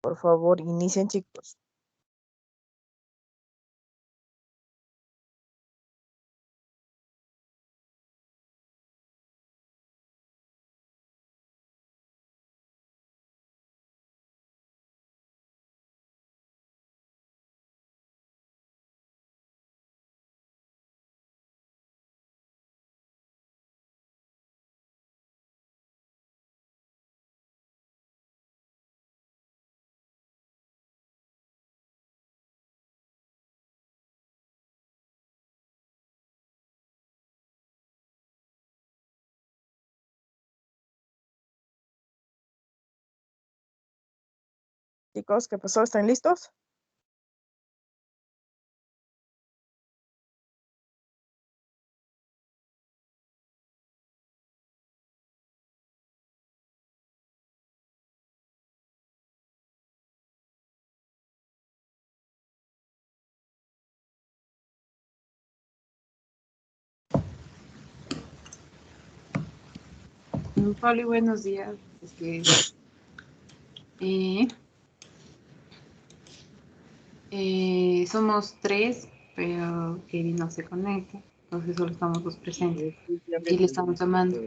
Por favor, inicien, chicos. Chicos, ¿qué pasó? ¿Están listos? Pablo, buenos días. Somos tres, pero Kevin no se conecta, entonces solo estamos los presentes y le estamos llamando.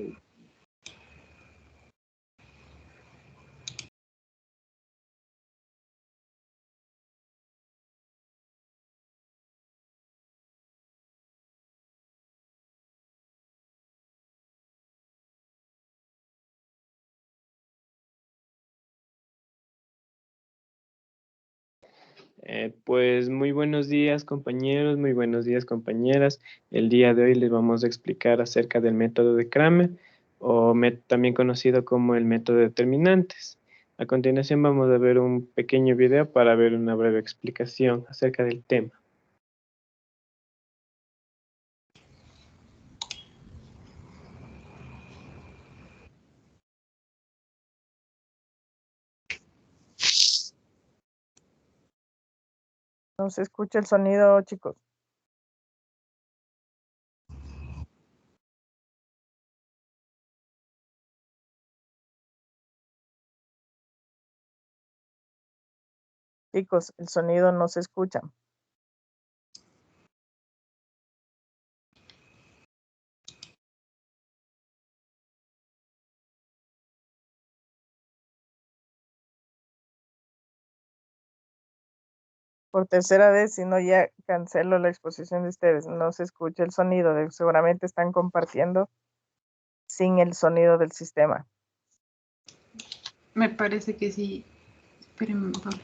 Pues muy buenos días compañeros, muy buenos días compañeras. El día de hoy les vamos a explicar acerca del método de Kramer, o también conocido como el método de determinantes. A continuación vamos a ver un pequeño video para ver una breve explicación acerca del tema. No se escucha el sonido, chicos. Chicos, el sonido no se escucha. Por tercera vez, si no ya cancelo la exposición de ustedes. No se escucha el sonido. Seguramente están compartiendo sin el sonido del sistema. Me parece que sí. Espérenme, Pablo.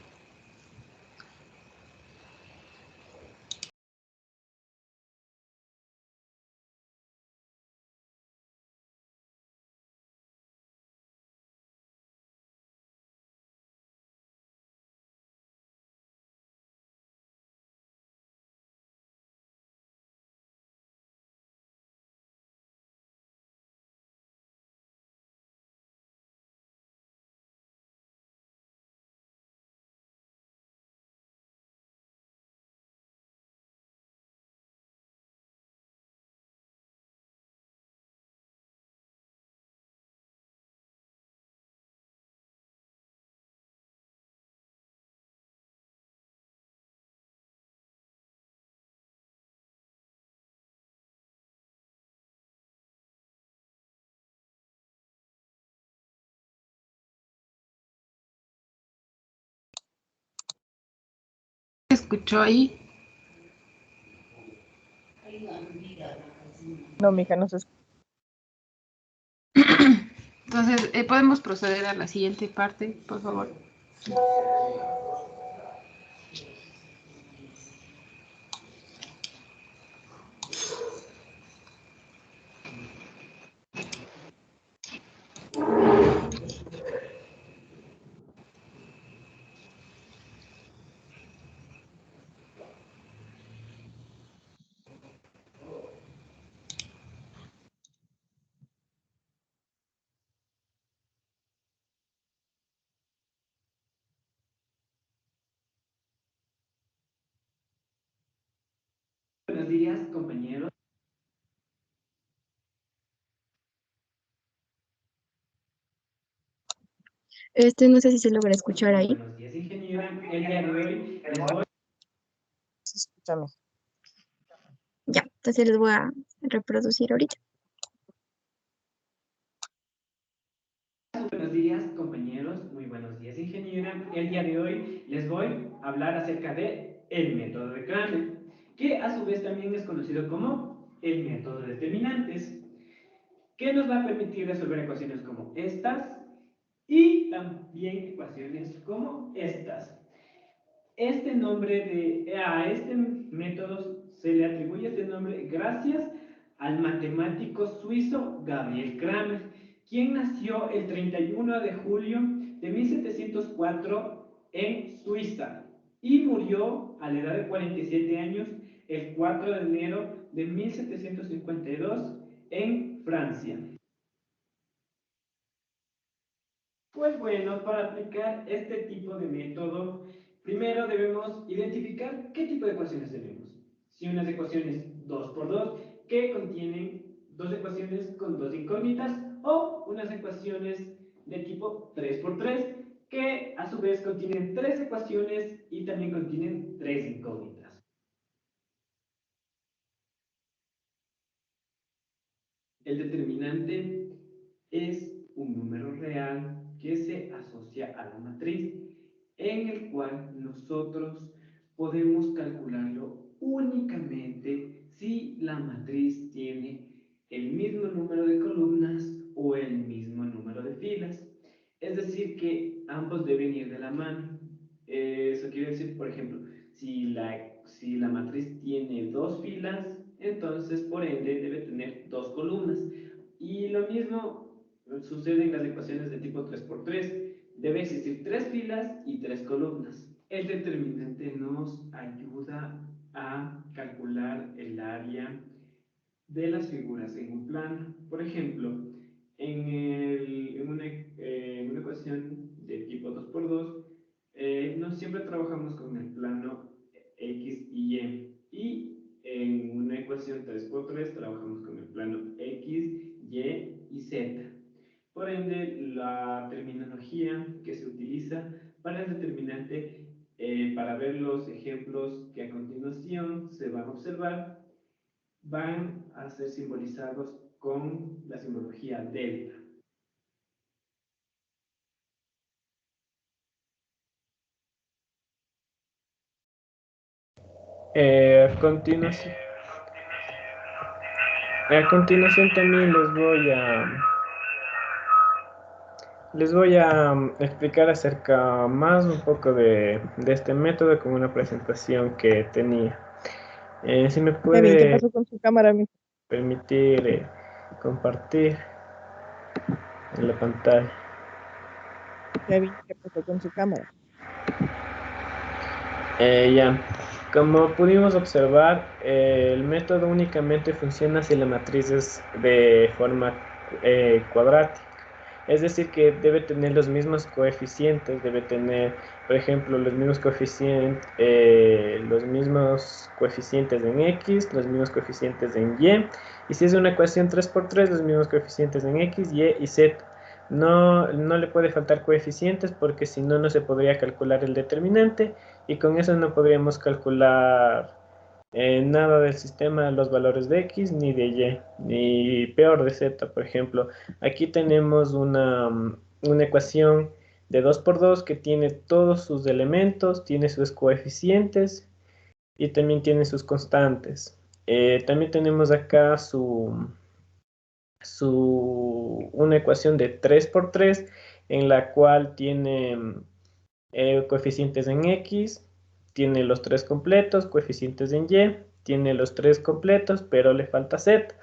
¿Se escuchó ahí? No, mija, no se escucha. Entonces, ¿podemos proceder a la siguiente parte, por favor? Buenos días compañeros. No sé si se logra escuchar ahí. Buenos días, ingeniero. el día de hoy les voy... Escúchame. Ya, entonces les voy a reproducir ahorita. Buenos días, compañeros. Muy buenos días, ingeniera. El día de hoy les voy a hablar acerca de el método de Kramer, que a su vez también es conocido como el método de determinantes, que nos va a permitir resolver ecuaciones como estas y también ecuaciones como estas. Este nombre a este método se le atribuye este nombre gracias al matemático suizo Gabriel Kramer, quien nació el 31 de julio de 1704 en Suiza y murió a la edad de 47 años el 4 de enero de 1752 en Francia. Pues bueno, para aplicar este tipo de método, primero debemos identificar qué tipo de ecuaciones tenemos. Si unas ecuaciones 2 por 2 que contienen dos ecuaciones con dos incógnitas, o unas ecuaciones de tipo 3 por 3 que a su vez contienen tres ecuaciones y también contienen tres incógnitas. El determinante es un número real que se asocia a la matriz, en el cual nosotros podemos calcularlo únicamente si la matriz tiene el mismo número de columnas o el mismo número de filas. Es decir, que ambos deben ir de la mano. Eso quiere decir, por ejemplo, si la matriz tiene dos filas, entonces por ende debe tener dos columnas. Y lo mismo sucede en las ecuaciones de tipo 3 por 3. Debe existir tres filas y tres columnas. El determinante nos ayuda a calcular el área de las figuras en un plano. Por ejemplo, en una ecuación de tipo 2 por 2, no siempre trabajamos con el plano X y Y. Y en una ecuación 3 por 3 trabajamos con el plano X, Y y Z. Por ende, la terminología que se utiliza para el determinante, para ver los ejemplos que a continuación se van a observar, van a ser simbolizados con la simbología delta. A continuación también les voy a explicar acerca más un poco de este método con una presentación que tenía. Si me Kevin, ¿qué puede pasó con su cámara, mijo? permitir compartir en la pantalla. Kevin, ¿qué pasó con su cámara? Ya, como pudimos observar, el método únicamente funciona si la matriz es de forma cuadrática. Es decir, que debe tener los mismos coeficientes, debe tener, por ejemplo, los mismos coeficientes en X, los mismos coeficientes en Y. Y si es una ecuación 3 por 3, los mismos coeficientes en X, Y y Z. No le puede faltar coeficientes porque si no, no se podría calcular el determinante y con eso no podríamos calcular nada del sistema, los valores de X ni de Y, ni peor de Z, por ejemplo. Aquí tenemos una ecuación de 2 por 2 que tiene todos sus elementos, tiene sus coeficientes y también tiene sus constantes. También tenemos acá una ecuación de 3 por 3 en la cual tiene coeficientes en X, tiene los tres completos, coeficientes en Y, tiene los tres completos, pero le falta Z.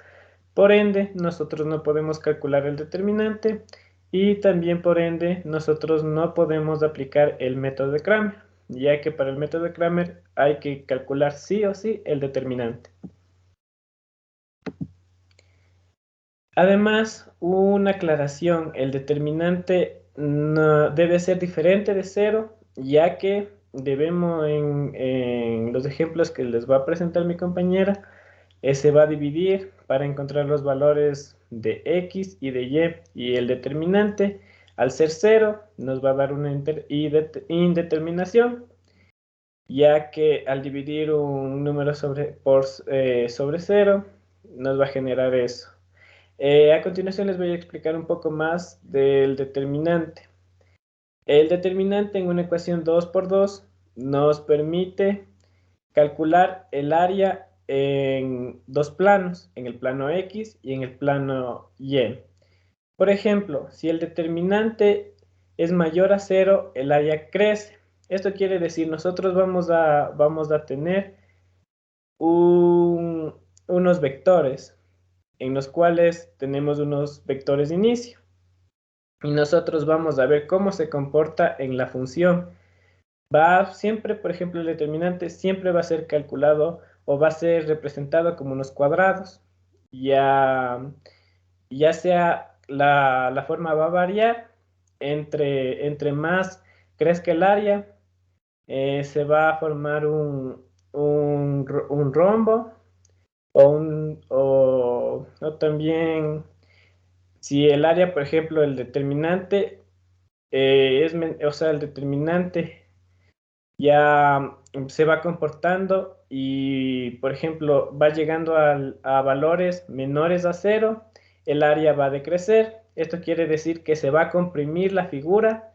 Por ende, nosotros no podemos calcular el determinante y también por ende nosotros no podemos aplicar el método de Kramer, ya que para el método de Kramer hay que calcular sí o sí el determinante. Además, una aclaración, el determinante no debe ser diferente de 0, ya que debemos en los ejemplos que les va a presentar mi compañera, se va a dividir para encontrar los valores de X y de Y el determinante, al ser 0, nos va a dar una indeterminación ya que al dividir un número sobre 0 nos va a generar eso. A continuación les voy a explicar un poco más del determinante. El determinante en una ecuación 2 por 2 nos permite calcular el área en dos planos, en el plano X y en el plano Y. Por ejemplo, si el determinante es mayor a 0, el área crece. Esto quiere decir, nosotros vamos a tener unos vectores, en los cuales tenemos unos vectores de inicio. Y nosotros vamos a ver cómo se comporta en la función. Va siempre, por ejemplo, el determinante siempre va a ser calculado o va a ser representado como unos cuadrados. Ya sea la forma va a variar, entre más crezca el área, se va a formar un rombo o también si el área, por ejemplo, el determinante el determinante ya se va comportando y, por ejemplo, va llegando a valores menores a 0, el área va a decrecer. Esto quiere decir que se va a comprimir la figura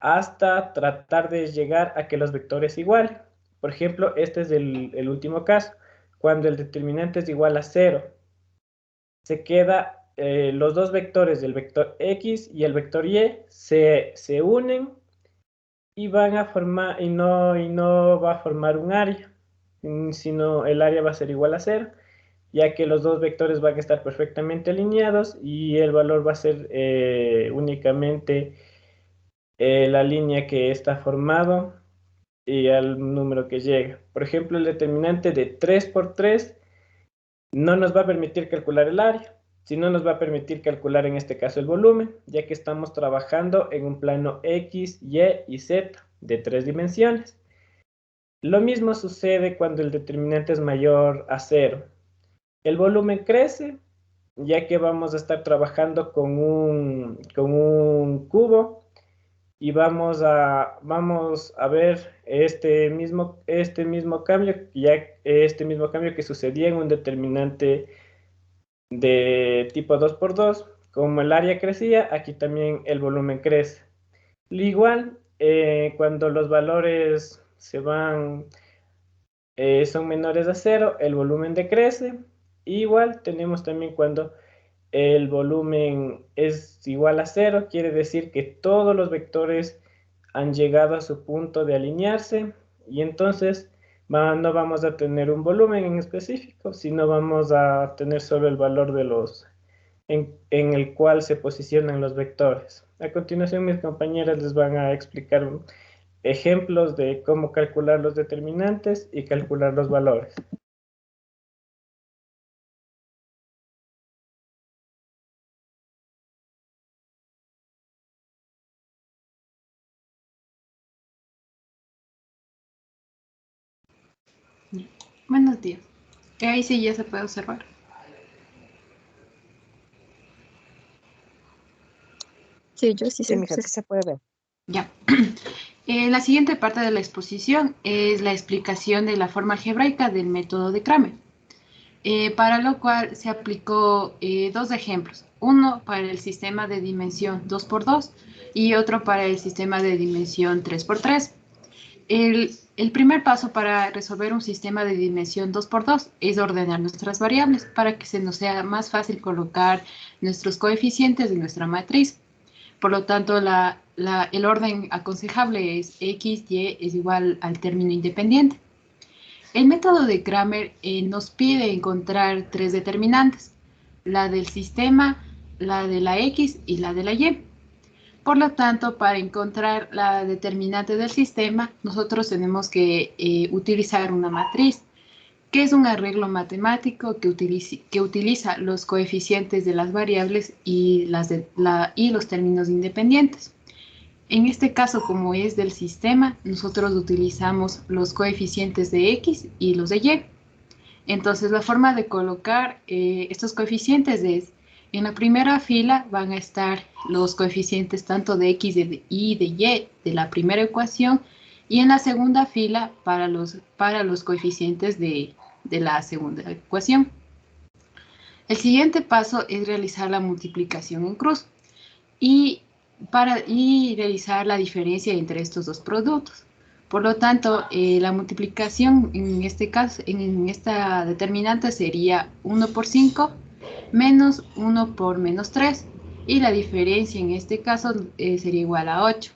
hasta tratar de llegar a que los vectores igualen. Por ejemplo, este es el último caso. Cuando el determinante es igual a 0, se queda los dos vectores del vector X y el vector Y se unen y van a formar, y no va a formar un área, sino el área va a ser igual a 0, ya que los dos vectores van a estar perfectamente alineados y el valor va a ser únicamente la línea que está formado y al número que llega. Por ejemplo, el determinante de 3 por 3 no nos va a permitir calcular el área, sino nos va a permitir calcular en este caso el volumen, ya que estamos trabajando en un plano X, Y y Z de 3 dimensiones. Lo mismo sucede cuando el determinante es mayor a 0. El volumen crece, ya que vamos a estar trabajando con un cubo y vamos a ver este mismo cambio, este mismo cambio que sucedía en un determinante de tipo 2 por 2. Como el área crecía, aquí también el volumen crece. Igual, cuando los valores son menores a 0, el volumen decrece. Igual tenemos también cuando el volumen es igual a 0, quiere decir que todos los vectores han llegado a su punto de alinearse y entonces no vamos a tener un volumen en específico, sino vamos a tener solo el valor de en el cual se posicionan los vectores. A continuación, mis compañeras les van a explicar ejemplos de cómo calcular los determinantes y calcular los valores. Buenos días. Ahí sí ya se puede observar. Sí, yo sí Sí, sé. mija, sí se puede ver. Ya. La siguiente parte de la exposición es la explicación de la forma algebraica del método de Kramer, para lo cual se aplicó dos ejemplos, uno para el sistema de dimensión 2 por 2 y otro para el sistema de dimensión 3 por 3. El primer paso para resolver un sistema de dimensión 2 por 2 es ordenar nuestras variables para que se nos sea más fácil colocar nuestros coeficientes de nuestra matriz. Por lo tanto, el orden aconsejable es X, Y es igual al término independiente. El método de Kramer nos pide encontrar tres determinantes, la del sistema, la de la X y la de la Y. Por lo tanto, para encontrar la determinante del sistema, nosotros tenemos que utilizar una matriz, que es un arreglo matemático que utiliza los coeficientes de las variables y los términos independientes. En este caso, como es del sistema, nosotros utilizamos los coeficientes de X y los de Y. Entonces, la forma de colocar estos coeficientes es, en la primera fila van a estar los coeficientes tanto de X y de Y de la primera ecuación, y en la segunda fila para los coeficientes de la segunda ecuación. El siguiente paso es realizar la multiplicación en cruz y realizar la diferencia entre estos dos productos. Por lo tanto, la multiplicación en este caso, en esta determinante sería 1 por 5 menos 1 por menos 3. Y la diferencia en este caso sería igual a 8.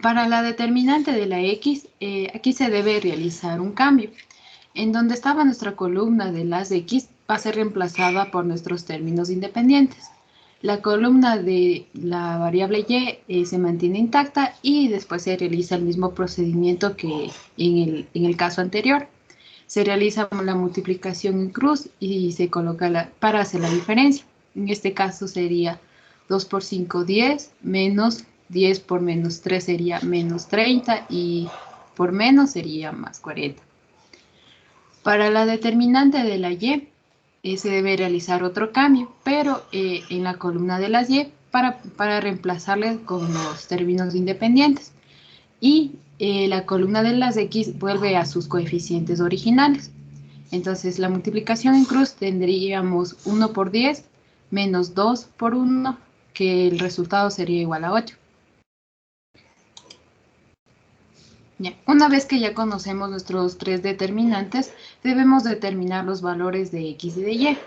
Para la determinante de la x, aquí se debe realizar un cambio. En donde estaba nuestra columna de las x va a ser reemplazada por nuestros términos independientes. La columna de la variable y se mantiene intacta y después se realiza el mismo procedimiento que en el caso anterior. Se realiza la multiplicación en cruz y se coloca para hacer la diferencia. En este caso sería 2 por 5, 10, menos 10 por menos 3 sería menos 30 y por menos sería más 40. Para la determinante de la y, se debe realizar otro cambio, pero en la columna de las y para reemplazarle con los términos independientes. Y la columna de las x vuelve a sus coeficientes originales. Entonces, la multiplicación en cruz tendríamos 1 por 10 menos 2 por 1, que el resultado sería igual a 8. Ya. Una vez que ya conocemos nuestros tres determinantes, debemos determinar los valores de x y de y.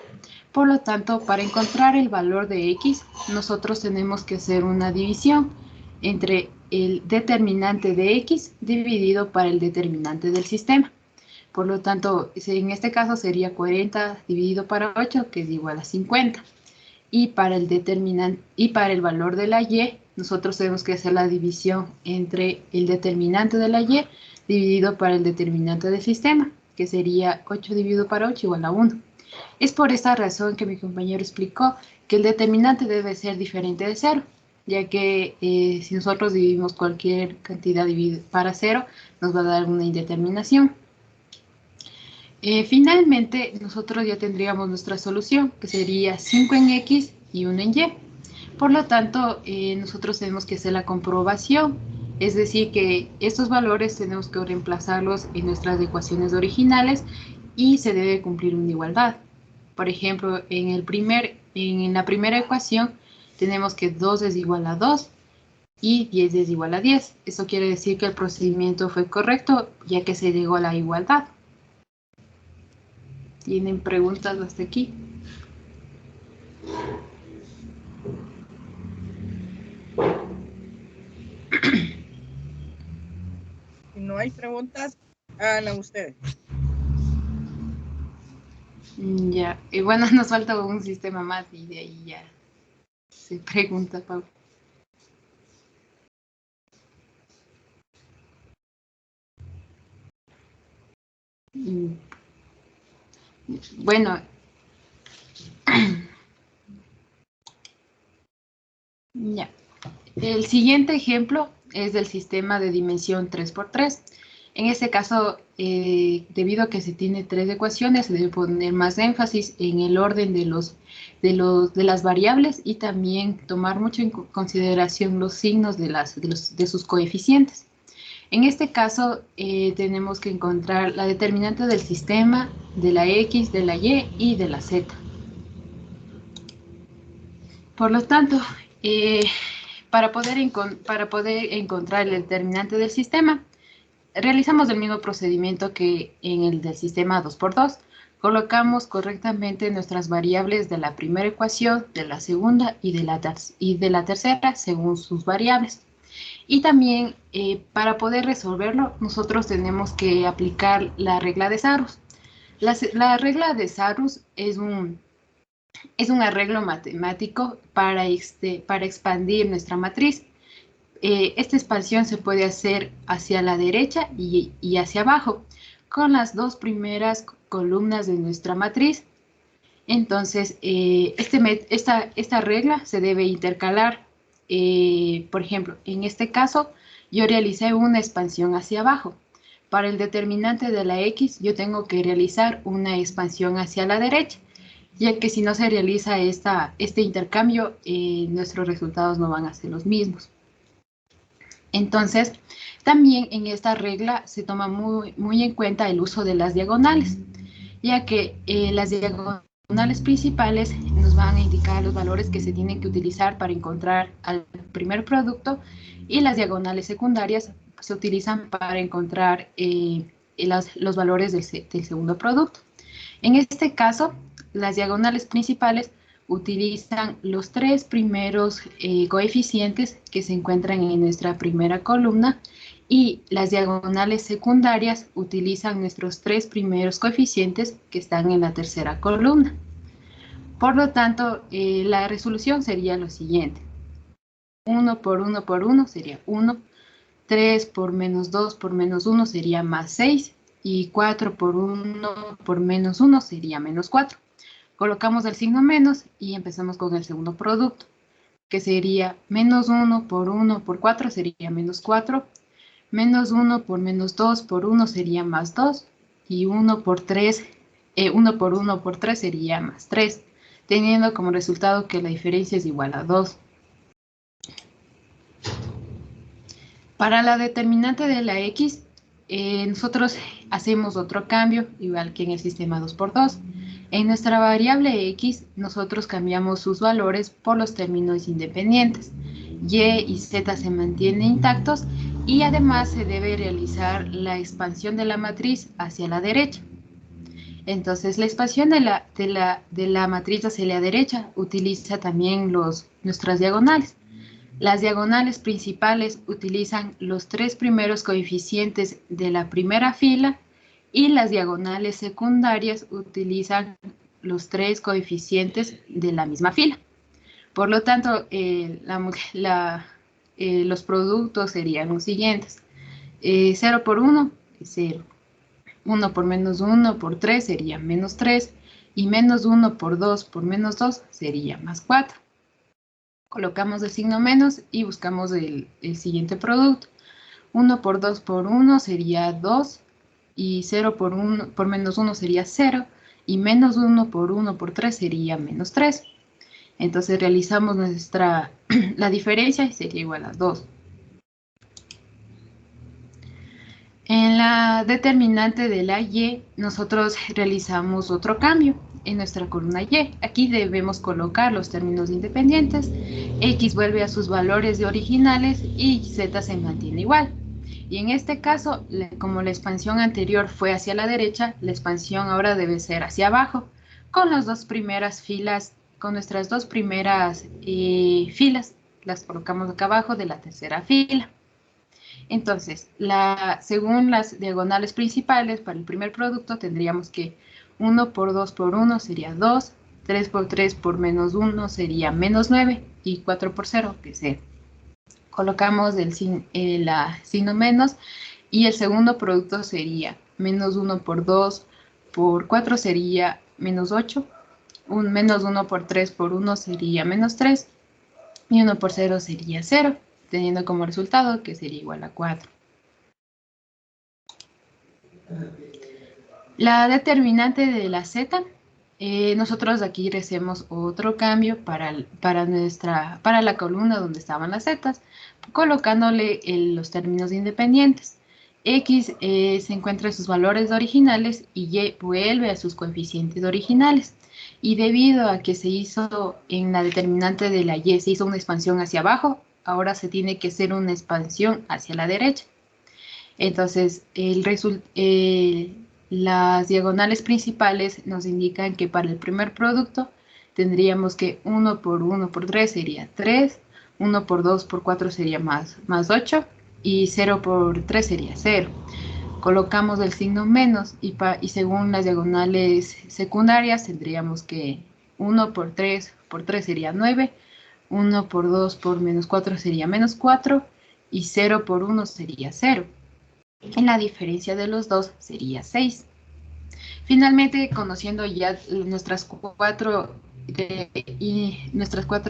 Por lo tanto, para encontrar el valor de x, nosotros tenemos que hacer una división entre el determinante de x dividido para el determinante del sistema. Por lo tanto, en este caso sería 40 dividido para 8, que es igual a 50. Y para el valor de la y, nosotros tenemos que hacer la división entre el determinante de la y dividido para el determinante del sistema, que sería 8 dividido para 8 igual a 1. Es por esta razón que mi compañero explicó que el determinante debe ser diferente de 0, ya que si nosotros dividimos cualquier cantidad para 0, nos va a dar una indeterminación. Finalmente, nosotros ya tendríamos nuestra solución, que sería 5 en x y 1 en y. Por lo tanto, nosotros tenemos que hacer la comprobación, es decir, que estos valores tenemos que reemplazarlos en nuestras ecuaciones originales y se debe cumplir una igualdad. Por ejemplo, en la primera ecuación tenemos que 2 es igual a 2 y 10 es igual a 10. Eso quiere decir que el procedimiento fue correcto, ya que se llegó a la igualdad. ¿Tienen preguntas hasta aquí? Si no hay preguntas, háganla ustedes. Ya, y bueno, nos falta un sistema más y de ahí ya se pregunta, Pau. Bueno, ya. El siguiente ejemplo es del sistema de dimensión 3×3. En este caso, debido a que se tiene 3 ecuaciones, se debe poner más énfasis en el orden de las variables y también tomar mucho en consideración los signos de sus coeficientes. En este caso, tenemos que encontrar la determinante del sistema, de la x, de la y de la z. Por lo tanto, para poder encontrar el determinante del sistema, realizamos el mismo procedimiento que en el del sistema 2×2. Colocamos correctamente nuestras variables de la primera ecuación, de la segunda y de la tercera según sus variables. Y también para poder resolverlo, nosotros tenemos que aplicar la regla de Sarrus. La regla de Sarrus es un arreglo matemático para expandir nuestra matriz. Esta expansión se puede hacer hacia la derecha y hacia abajo, con las dos primeras columnas de nuestra matriz. Entonces, esta regla se debe intercalar. Por ejemplo, en este caso, yo realicé una expansión hacia abajo. Para el determinante de la x, yo tengo que realizar una expansión hacia la derecha. ya que si no se realiza este intercambio, nuestros resultados no van a ser los mismos. Entonces, también en esta regla se toma muy en cuenta el uso de las diagonales, ya que las diagonales principales nos van a indicar los valores que se tienen que utilizar para encontrar al primer producto, y las diagonales secundarias se utilizan para encontrar los valores del segundo producto. En este caso, las diagonales principales utilizan los tres primeros coeficientes que se encuentran en nuestra primera columna, y las diagonales secundarias utilizan nuestros tres primeros coeficientes que están en la tercera columna. Por lo tanto, la resolución sería lo siguiente. 1 por 1 por 1 sería 1, 3 por menos 2 por menos 1 sería más 6, y 4 por 1 por menos 1 sería menos 4. Colocamos el signo menos y empezamos con el segundo producto, que sería menos 1 por 1 por 4 sería menos 4, menos 1 por menos 2 por 1 sería más 2, y 1 por 1 por 3 sería más 3, teniendo como resultado que la diferencia es igual a 2. Para la determinante de la x, nosotros hacemos otro cambio, igual que en el sistema 2×2. En nuestra variable x, nosotros cambiamos sus valores por los términos independientes. Y y z se mantienen intactos, y además se debe realizar la expansión de la matriz hacia la derecha. Entonces, la expansión de la matriz hacia la derecha utiliza también nuestras diagonales. Las diagonales principales utilizan los tres primeros coeficientes de la primera fila, y las diagonales secundarias utilizan los tres coeficientes de la misma fila. Por lo tanto, los productos serían los siguientes. 0 por 1 es 0. 1 por menos 1 por 3 sería menos 3. Y menos 1 por 2 por menos 2 sería más 4. Colocamos el signo menos y buscamos el siguiente producto. 1 por 2 por 1 sería 2. Y 0 por menos 1 sería 0. Y menos 1 por 3 sería menos 3. Entonces realizamos la diferencia y sería igual a 2. En la determinante de la y, nosotros realizamos otro cambio en nuestra columna y. Aquí debemos colocar los términos independientes. X vuelve a sus valores de originales y z se mantiene igual. Y en este caso, como la expansión anterior fue hacia la derecha, la expansión ahora debe ser hacia abajo, con las dos primeras filas. Con nuestras dos primeras filas, las colocamos acá abajo de la tercera fila. Entonces, según las diagonales principales, para el primer producto tendríamos que 1 por 2 por 1 sería 2, 3 por 3 por menos 1 sería menos 9, y 4 por 0, que es 0. Colocamos el signo menos, y el segundo producto sería menos 1 por 2 por 4 sería menos 8. Un menos 1 por 3 por 1 sería menos 3, y 1 por 0 sería 0, teniendo como resultado que sería igual a 4. La determinante de la z, nosotros aquí hacemos otro cambio para la columna donde estaban las zetas, colocándole los términos independientes. X se encuentra en sus valores originales y y vuelve a sus coeficientes originales. Y debido a que se hizo en la determinante de la y, se hizo una expansión hacia abajo, ahora se tiene que hacer una expansión hacia la derecha. Entonces, las diagonales principales nos indican que para el primer producto tendríamos que 1 por 1 por 3 sería 3, 1 por 2 por 4 sería más 8, y 0 por 3 sería 0. Colocamos el signo menos, y según las diagonales secundarias tendríamos que 1 por 3 sería 9, 1 por 2 por menos 4 sería menos 4, y 0 por 1 sería 0. En la diferencia de los dos sería 6. Finalmente, conociendo ya nuestras cuatro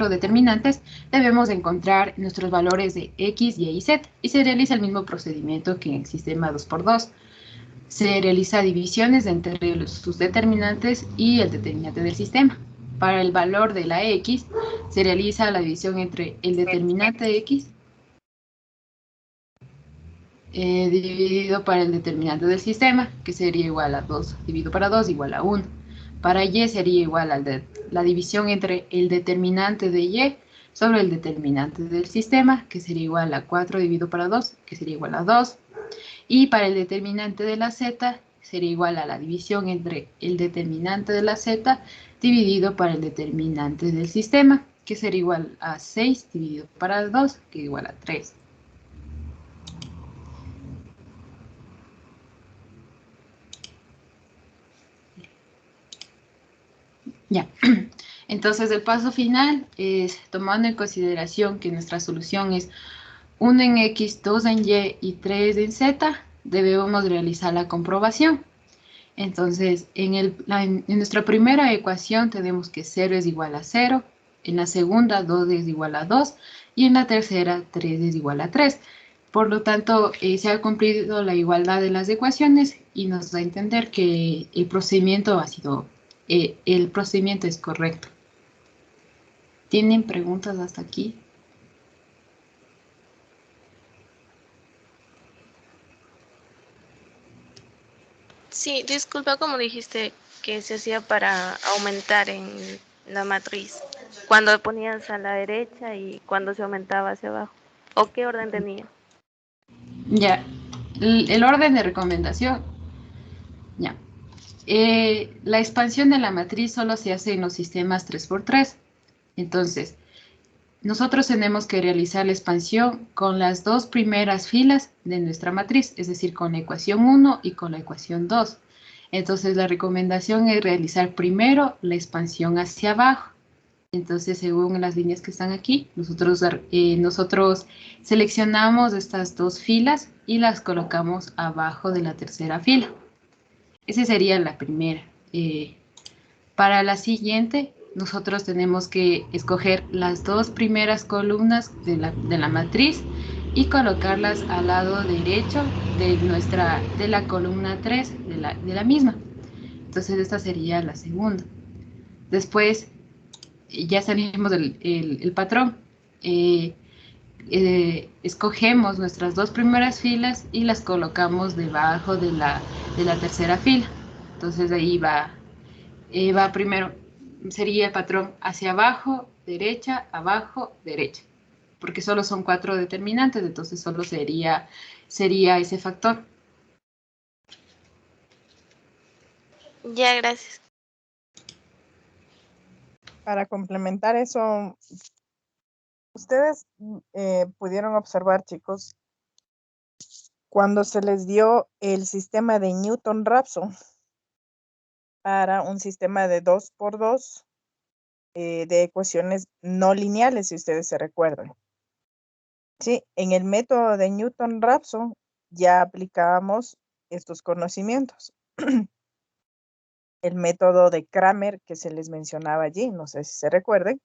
determinantes, debemos encontrar nuestros valores de x, y z, y se realiza el mismo procedimiento que en el sistema 2×2. se realiza divisiones entre sus determinantes y el determinante del sistema. Para el valor de la X, se realiza la división entre el determinante de X dividido para el determinante del sistema, que sería igual a 2 dividido para 2 igual a 1. Para Y sería igual a la división entre el determinante de Y sobre el determinante del sistema, que sería igual a 4 dividido para 2, que sería igual a 2. Y para el determinante de la Z sería igual a la división entre el determinante de la Z dividido para el determinante del sistema, que sería igual a 6 dividido para 2, que es igual a 3. Ya, entonces el paso final es, tomando en consideración que nuestra solución es 1 en X, 2 en Y y 3 en Z, debemos realizar la comprobación. Entonces, en nuestra primera ecuación tenemos que 0 es igual a 0, en la segunda 2 es igual a 2 y en la tercera 3 es igual a 3. Por lo tanto, se ha cumplido la igualdad de las ecuaciones y nos da a entender que el procedimiento es correcto. ¿Tienen preguntas hasta aquí? Sí, disculpa, como dijiste que se hacía para aumentar en la matriz, cuando ponías a la derecha y cuando se aumentaba hacia abajo. ¿O qué orden tenía? Ya, el orden de recomendación. Ya. La expansión de la matriz solo se hace en los sistemas 3×3. Entonces, nosotros tenemos que realizar la expansión con las dos primeras filas de nuestra matriz, es decir, con la ecuación 1 y con la ecuación 2. Entonces, la recomendación es realizar primero la expansión hacia abajo. Entonces, según las líneas que están aquí, nosotros seleccionamos estas dos filas y las colocamos abajo de la tercera fila. Esa sería la primera. Para la siguiente, nosotros tenemos que escoger las dos primeras columnas de la matriz y colocarlas al lado derecho de la columna 3 de la misma. Entonces, esta sería la segunda. Después, ya salimos del patrón. Escogemos nuestras dos primeras filas y las colocamos debajo de la tercera fila. Entonces ahí va primero, sería el patrón hacia abajo, derecha, porque solo son 4 determinantes, entonces solo sería ese factor. Ya, gracias. Para complementar eso, ustedes pudieron observar, chicos, cuando se les dio el sistema de Newton-Raphson para un sistema de 2×2 de ecuaciones no lineales, si ustedes se recuerdan. Sí, en el método de Newton-Raphson ya aplicábamos estos conocimientos. El método de Cramer que se les mencionaba allí, no sé si se recuerden.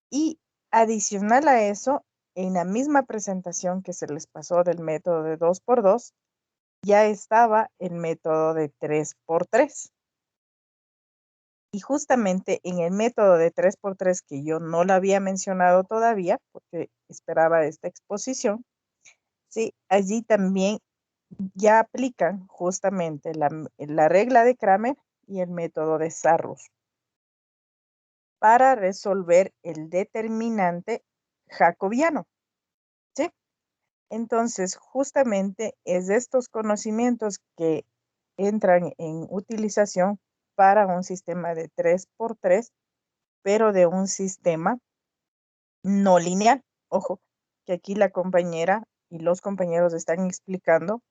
Y adicional a eso, en la misma presentación que se les pasó del método de 2×2, ya estaba el método de 3×3. Y justamente en el método de 3×3, que yo no lo había mencionado todavía, porque esperaba esta exposición, sí, allí también ya aplican justamente la regla de Cramer y el método de Sarrus para resolver el determinante jacobiano. ¿Sí? Entonces, justamente es de estos conocimientos que entran en utilización para un sistema de 3×3, pero de un sistema no lineal. Ojo, que aquí la compañera y los compañeros están explicando,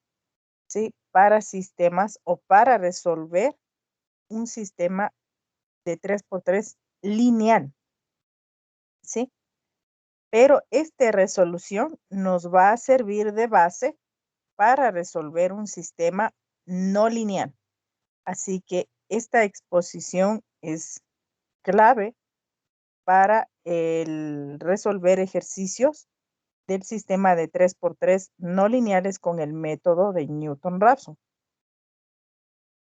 ¿sí? Para sistemas o para resolver un sistema de 3×3 lineal, ¿sí? Pero esta resolución nos va a servir de base para resolver un sistema no lineal. Así que esta exposición es clave para resolver ejercicios del sistema de 3×3 no lineales con el método de Newton-Raphson.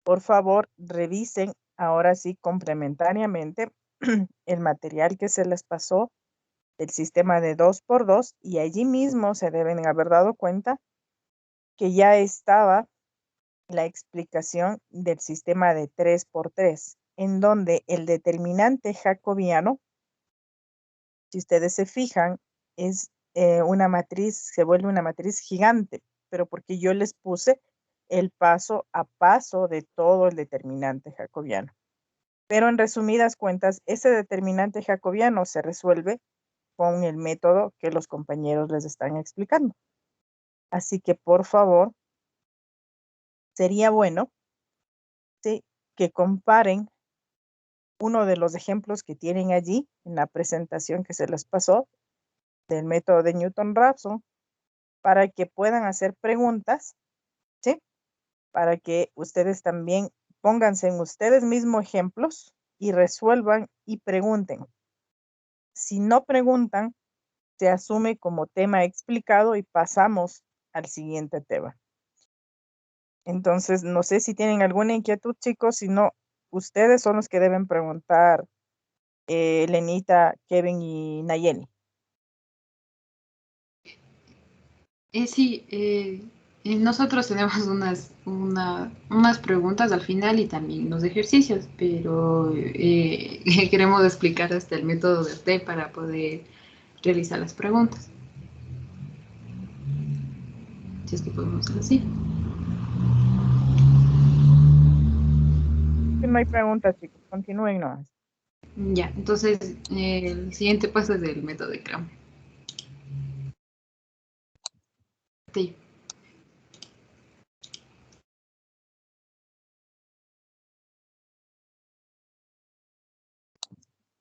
por favor, revisen ahora sí complementariamente el material que se les pasó del sistema de 2x2 y allí mismo se deben haber dado cuenta que ya estaba la explicación del sistema de 3x3, en donde el determinante jacobiano, si ustedes se fijan, es una matriz, se vuelve una matriz gigante, pero porque yo les puse el paso a paso de todo el determinante jacobiano. Pero en resumidas cuentas, ese determinante jacobiano se resuelve con el método que los compañeros les están explicando. Así que, por favor, sería bueno, ¿sí?, que comparen uno de los ejemplos que tienen allí en la presentación que se les pasó del método de Newton-Raphson para que puedan hacer preguntas, ¿sí?, para que ustedes también pónganse en ustedes mismos ejemplos y resuelvan y pregunten. Si no preguntan, se asume como tema explicado y pasamos al siguiente tema. Entonces, no sé si tienen alguna inquietud, chicos. Si no, ustedes son los que deben preguntar, Lenita, Kevin y Nayeli. Sí, nosotros tenemos unas preguntas al final y también los ejercicios, pero queremos explicar hasta el método de T para poder realizar las preguntas. Si es que podemos hacer así. No hay preguntas, chicos. Continúen nomás. Ya, entonces el siguiente paso es del método de Kramer. Sí.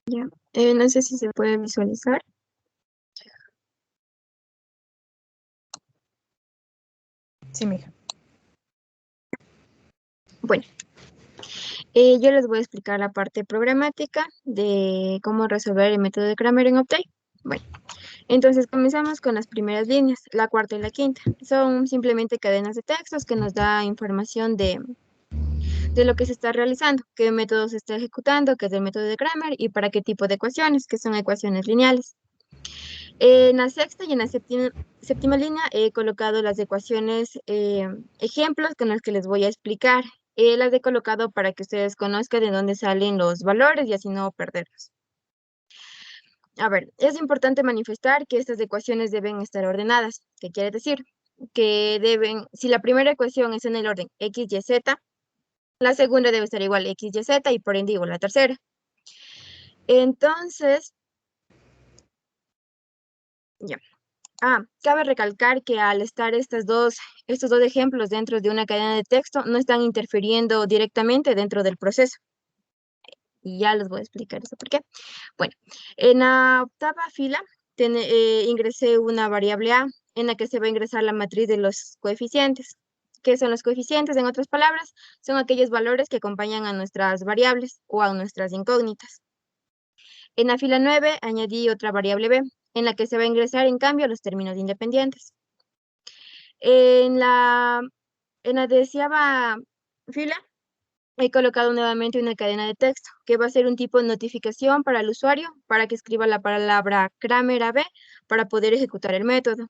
Ya. No sé si se puede visualizar. Sí, mija. Bueno, yo les voy a explicar la parte programática de cómo resolver el método de Kramer en Optane. Bueno, entonces comenzamos con las primeras líneas, la cuarta y la quinta. Son simplemente cadenas de textos que nos da información de lo que se está realizando, qué método se está ejecutando, qué es el método de Kramer y para qué tipo de ecuaciones, que son ecuaciones lineales. En la sexta y en la séptima línea he colocado las ecuaciones, ejemplos con las que les voy a explicar. Las he colocado para que ustedes conozcan de dónde salen los valores y así no perderlos. A ver, es importante manifestar que estas ecuaciones deben estar ordenadas. ¿Qué quiere decir? Que deben, si la primera ecuación es en el orden x, y, z, la segunda debe estar igual a x, y, z y por ende igual a la tercera. Entonces, ya. Cabe recalcar que al estar estos dos ejemplos dentro de una cadena de texto, no están interfiriendo directamente dentro del proceso. Y ya les voy a explicar eso por qué. Bueno, en la octava fila ingresé una variable a en la que se va a ingresar la matriz de los coeficientes. ¿Qué son los coeficientes? En otras palabras, son aquellos valores que acompañan a nuestras variables o a nuestras incógnitas. En la fila 9 añadí otra variable b, en la que se va a ingresar en cambio los términos independientes. En la 10ª fila he colocado nuevamente una cadena de texto que va a ser un tipo de notificación para el usuario para que escriba la palabra Kramer AB para poder ejecutar el método.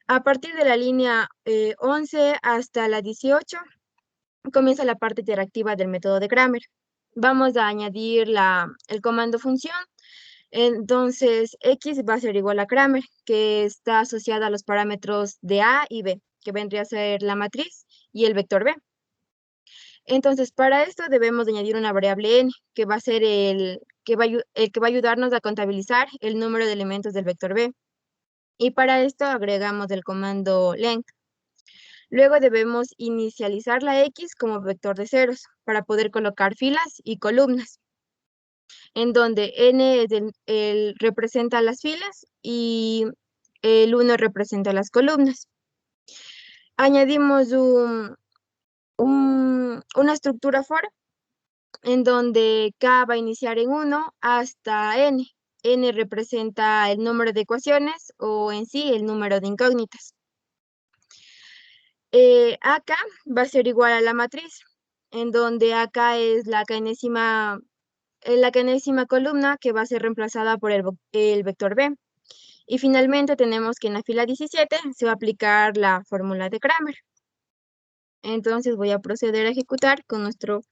A partir de la línea 11 hasta la 18 comienza la parte interactiva del método de Kramer. Vamos a añadir el comando función. Entonces, X va a ser igual a Kramer, que está asociada a los parámetros de A y B, que vendría a ser la matriz y el vector B. Entonces, para esto debemos de añadir una variable n, que va a ser el que va a ayudarnos a contabilizar el número de elementos del vector B. Y para esto agregamos el comando length. Luego debemos inicializar la X como vector de ceros para poder colocar filas y columnas, en donde n es representa las filas y el 1 representa las columnas. Añadimos una estructura for en donde K va a iniciar en 1 hasta n. N representa el número de ecuaciones o en sí el número de incógnitas. Acá va a ser igual a la matriz, en donde acá es la enésima columna que va a ser reemplazada por el vector B. Y finalmente tenemos que en la fila 17 se va a aplicar la fórmula de Cramer. Entonces voy a proceder a ejecutar con nuestro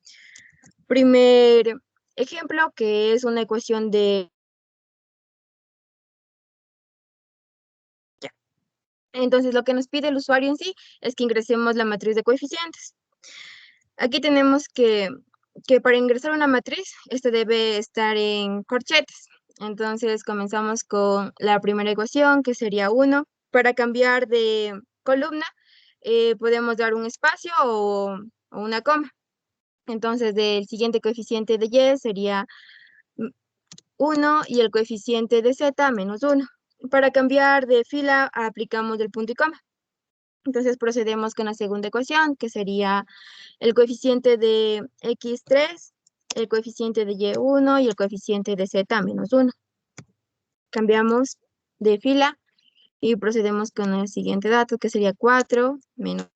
primer ejemplo, que es una ecuación de... Ya. Entonces lo que nos pide el usuario en sí es que ingresemos la matriz de coeficientes. Aquí tenemos que para ingresar una matriz, esta debe estar en corchetes. Entonces comenzamos con la primera ecuación, que sería 1. Para cambiar de columna, podemos dar un espacio o una coma. Entonces, del siguiente coeficiente de y sería 1 y el coeficiente de z menos 1. Para cambiar de fila, aplicamos el punto y coma. Entonces, procedemos con la segunda ecuación, que sería el coeficiente de x3, el coeficiente de y1 y el coeficiente de z menos 1. Cambiamos de fila y procedemos con el siguiente dato, que sería 4 menos.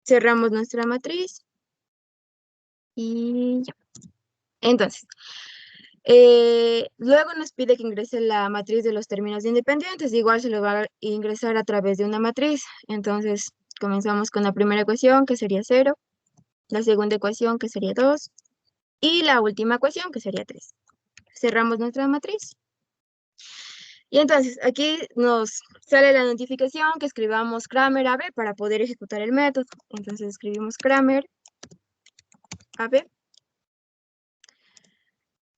Cerramos nuestra matriz y ya. Entonces, luego nos pide que ingrese la matriz de los términos independientes. Igual se lo va a ingresar a través de una matriz. Entonces, comenzamos con la primera ecuación, que sería 0. La segunda ecuación, que sería 2. Y la última ecuación, que sería 3. Cerramos nuestra matriz. Y entonces, aquí nos sale la notificación que escribamos Cramer AB para poder ejecutar el método. Entonces, escribimos Cramer AB.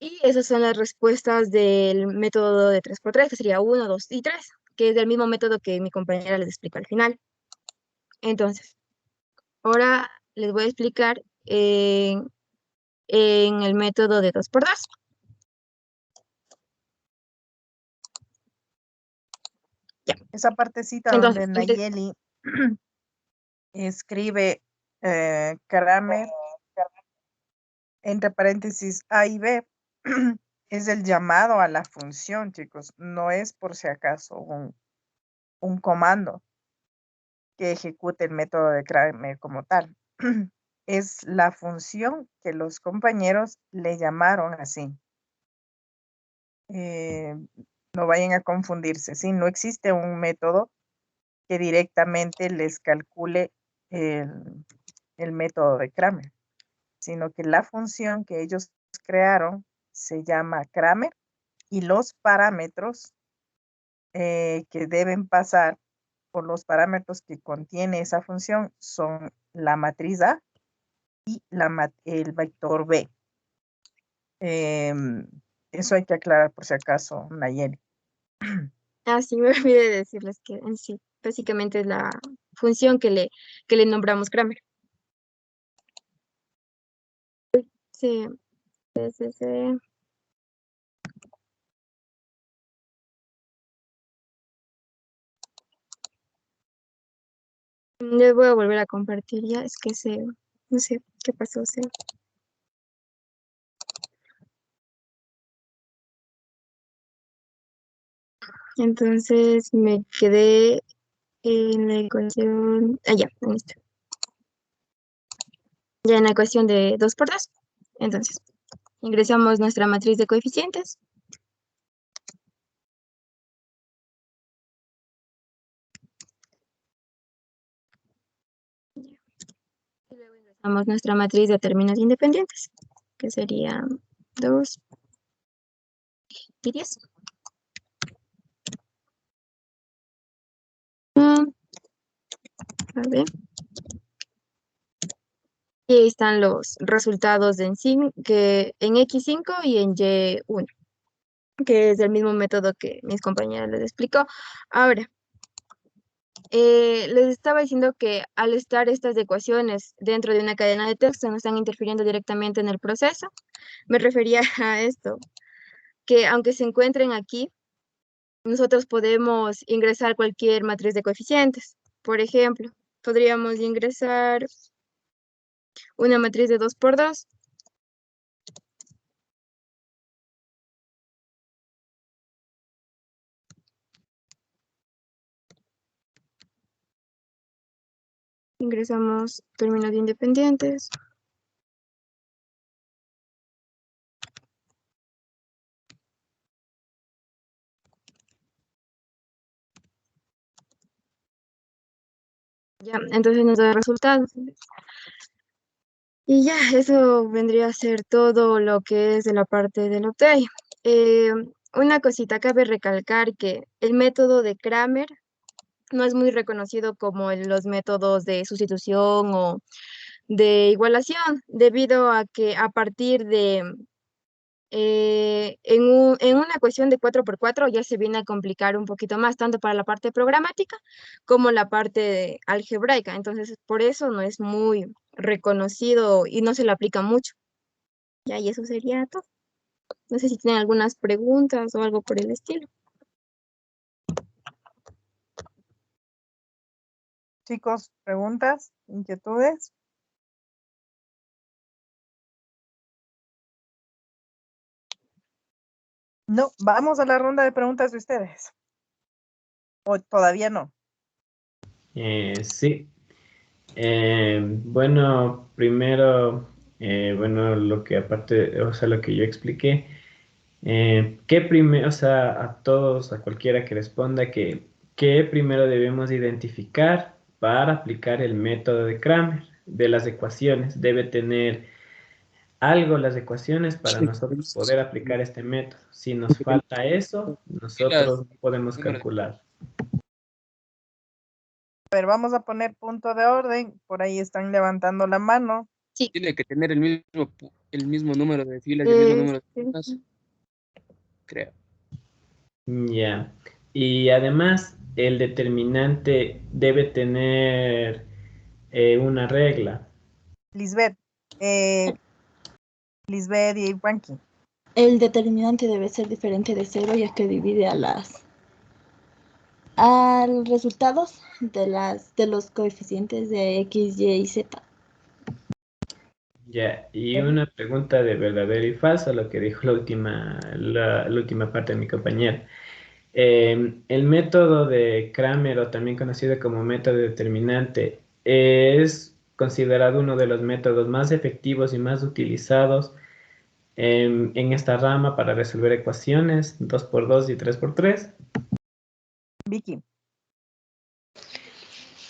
Y esas son las respuestas del método de 3×3, que sería 1, 2 y 3, que es del mismo método que mi compañera les explicó al final. Entonces, ahora les voy a explicar en el método de 2×2. Ya. Esa partecita Entonces, donde Nayeli escribe Cramer entre paréntesis A y B es el llamado a la función, chicos. No es por si acaso un comando que ejecute el método de Cramer como tal. Es la función que los compañeros le llamaron así. No vayan a confundirse, ¿sí? No existe un método que directamente les calcule el método de Cramer, sino que la función que ellos crearon se llama Cramer y los parámetros que deben pasar por los parámetros que contiene esa función son la matriz A y el vector B. Eso hay que aclarar por si acaso, Nayeli. Sí, me olvidé de decirles que en sí, básicamente es la función que le nombramos Cramer. Sí, sí, sí. Les voy a volver a compartir ya, es que no sé qué pasó. Entonces me quedé en la ecuación, ya, en esta. Ya en la ecuación de 2×2. Entonces, ingresamos nuestra matriz de coeficientes. Y luego ingresamos nuestra matriz de términos independientes, que sería 2 y 10. A ver. Y ahí están los resultados en X5 y en Y1, que es el mismo método que mis compañeras les explicó. Ahora, les estaba diciendo que al estar estas ecuaciones dentro de una cadena de texto no están interfiriendo directamente en el proceso. Me refería a esto, que aunque se encuentren aquí, nosotros podemos ingresar cualquier matriz de coeficientes. Por ejemplo, podríamos ingresar una matriz de 2×2. Ingresamos términos independientes. Ya, entonces nos da resultados. Y ya, eso vendría a ser todo lo que es de la parte del OPTEI. Una cosita, cabe recalcar que el método de Kramer no es muy reconocido como los métodos de sustitución o de igualación, debido a que a partir de, en una cuestión de 4x4 ya se viene a complicar un poquito más, tanto para la parte programática como la parte algebraica. Entonces, por eso no es muy reconocido y no se le aplica mucho. Ya, y eso sería todo. No sé si tienen algunas preguntas o algo por el estilo. Chicos, preguntas, inquietudes. No, vamos a la ronda de preguntas de ustedes. O todavía no. Sí. Bueno, primero, bueno, lo que aparte, o sea, lo que yo expliqué, ¿qué primero, o sea, a todos, a cualquiera que responda, qué primero debemos identificar para aplicar el método de Kramer de las ecuaciones? Debe tener algo las ecuaciones para nosotros poder aplicar este método. Si nos falta eso, nosotros no podemos calcular. A ver, vamos a poner punto de orden. Por ahí están levantando la mano. Sí. Tiene que tener el mismo número de filas y el mismo número de columnas, creo. Ya. Y además, el determinante debe tener una regla. Lisbeth. Lisbeth y Wanky. El determinante debe ser diferente de 0, ya que divide a los resultados de los coeficientes de X, Y y Z. Ya. Y una pregunta de verdadero y falso, lo que dijo la última parte de mi compañera. El método de Kramer, o también conocido como método determinante, es considerado uno de los métodos más efectivos y más utilizados en esta rama para resolver ecuaciones 2x2 y 3x3. Vicky.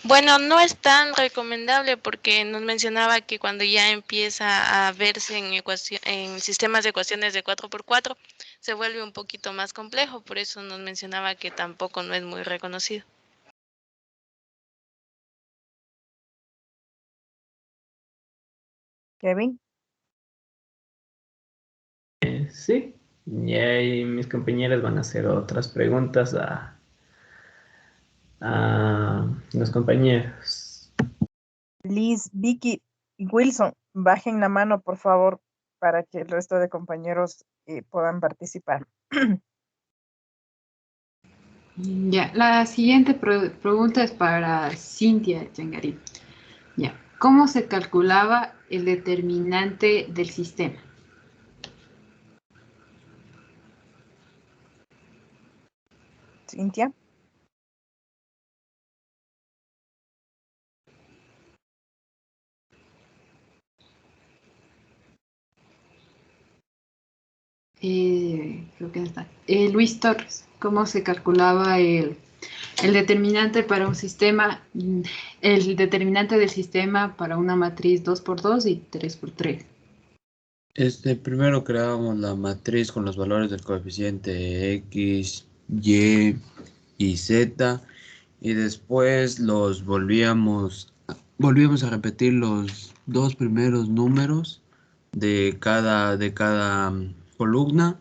Bueno, no es tan recomendable porque nos mencionaba que cuando ya empieza a verse en sistemas de ecuaciones de 4x4, se vuelve un poquito más complejo, por eso nos mencionaba que tampoco no es muy reconocido. Kevin. Sí, y ahí mis compañeras van a hacer otras preguntas a los compañeros. Liz, Vicky y Wilson, bajen la mano, por favor, para que el resto de compañeros puedan participar. Ya, la siguiente pregunta es para Cintia Changarí. Ya, ¿cómo se calculaba el determinante del sistema? Cintia. Creo que no está. Luis Torres, ¿cómo se calculaba el determinante para un sistema, el determinante del sistema para una matriz 2x2 y 3x3? Primero creábamos la matriz con los valores del coeficiente X, Y y Z, y después volvíamos a repetir los dos primeros números de cada columna,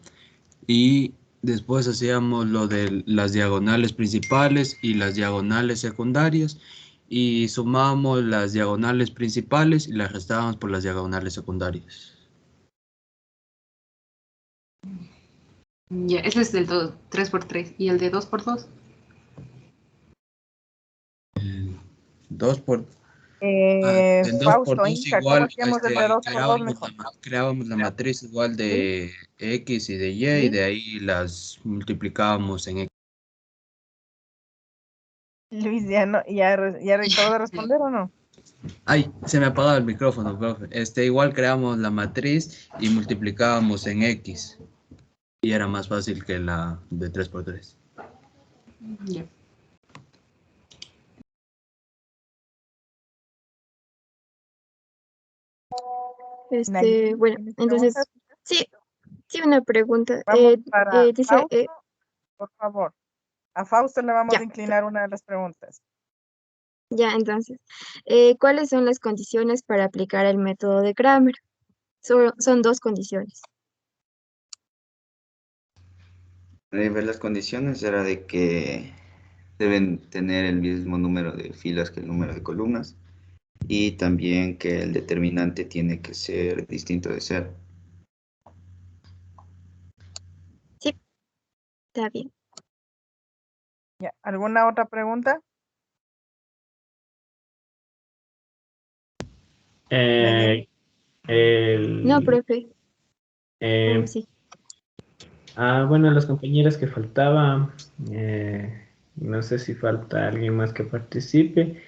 y después hacíamos lo de las diagonales principales y las diagonales secundarias, y sumábamos las diagonales principales y las restábamos por las diagonales secundarias. Ya, ese es del 3x3. ¿Y el de 2x2? 2 por Fausto, 2 Inca, ¿cómo igual, hacíamos el de 2x2 mejor? creábamos la matriz igual de X y de Y, y de ahí las multiplicábamos en X. Luis, ¿ya acabo de responder o no? Ay, se me ha apagado el micrófono, profe. Igual creamos la matriz y multiplicábamos en X. Y era más fácil que la de 3 por 3. Ya. Nayeli, Bueno, ¿tienes entonces, preguntas? sí, sí, una pregunta. Vamos para Dice, Fausto, por favor. A Fausto le vamos a ya, inclinar una de las preguntas. ya, entonces, ¿cuáles son las condiciones para aplicar el método de Kramer? Son dos condiciones. Ver las condiciones era de que deben tener el mismo número de filas que el número de columnas y también que el determinante tiene que ser distinto de cero. Sí, está bien. Ya, ¿alguna otra pregunta? Nayeli. No, El, profe, eh, sí. bueno, las compañeras que faltaba, no sé si falta alguien más que participe.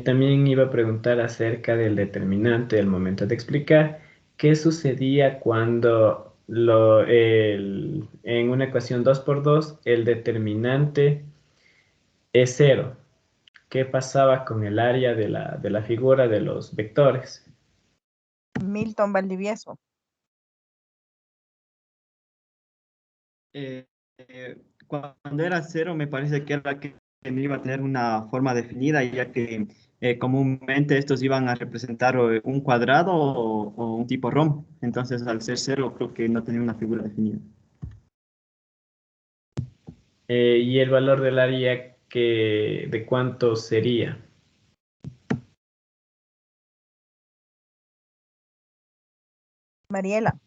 También iba a preguntar acerca del determinante al momento de explicar qué sucedía cuando en una ecuación 2 por 2 el determinante es cero. ¿Qué pasaba con el área de la figura de los vectores? Milton Valdivieso. eh, cuando era cero me parece que era que no iba a tener una forma definida, ya que comúnmente estos iban a representar un cuadrado o un tipo rombo. Entonces, al ser cero, creo que no tenía una figura definida. Y el valor del área de cuánto sería. Mariela.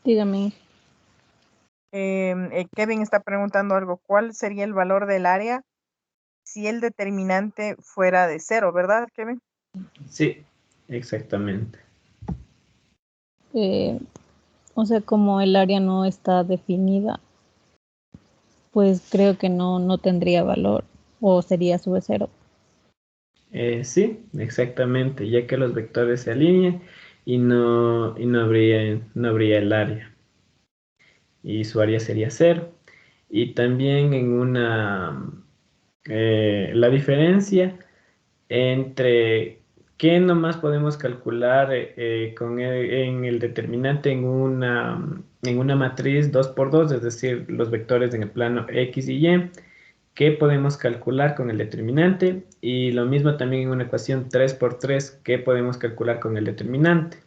Dígame. Kevin está preguntando algo. ¿Cuál sería el valor del área si el determinante fuera de cero, verdad, Kevin? Sí, exactamente. eh, o sea, como el área no está definida, pues creo que no tendría valor o sería sube cero. Sí, exactamente, ya que los vectores se alinean y no habría el área. Y su área sería cero. Y también la diferencia entre qué nomás podemos calcular en el determinante en una matriz 2 por 2, es decir, los vectores en el plano X y Y, qué podemos calcular con el determinante, y lo mismo también en una ecuación 3 por 3, qué podemos calcular con el determinante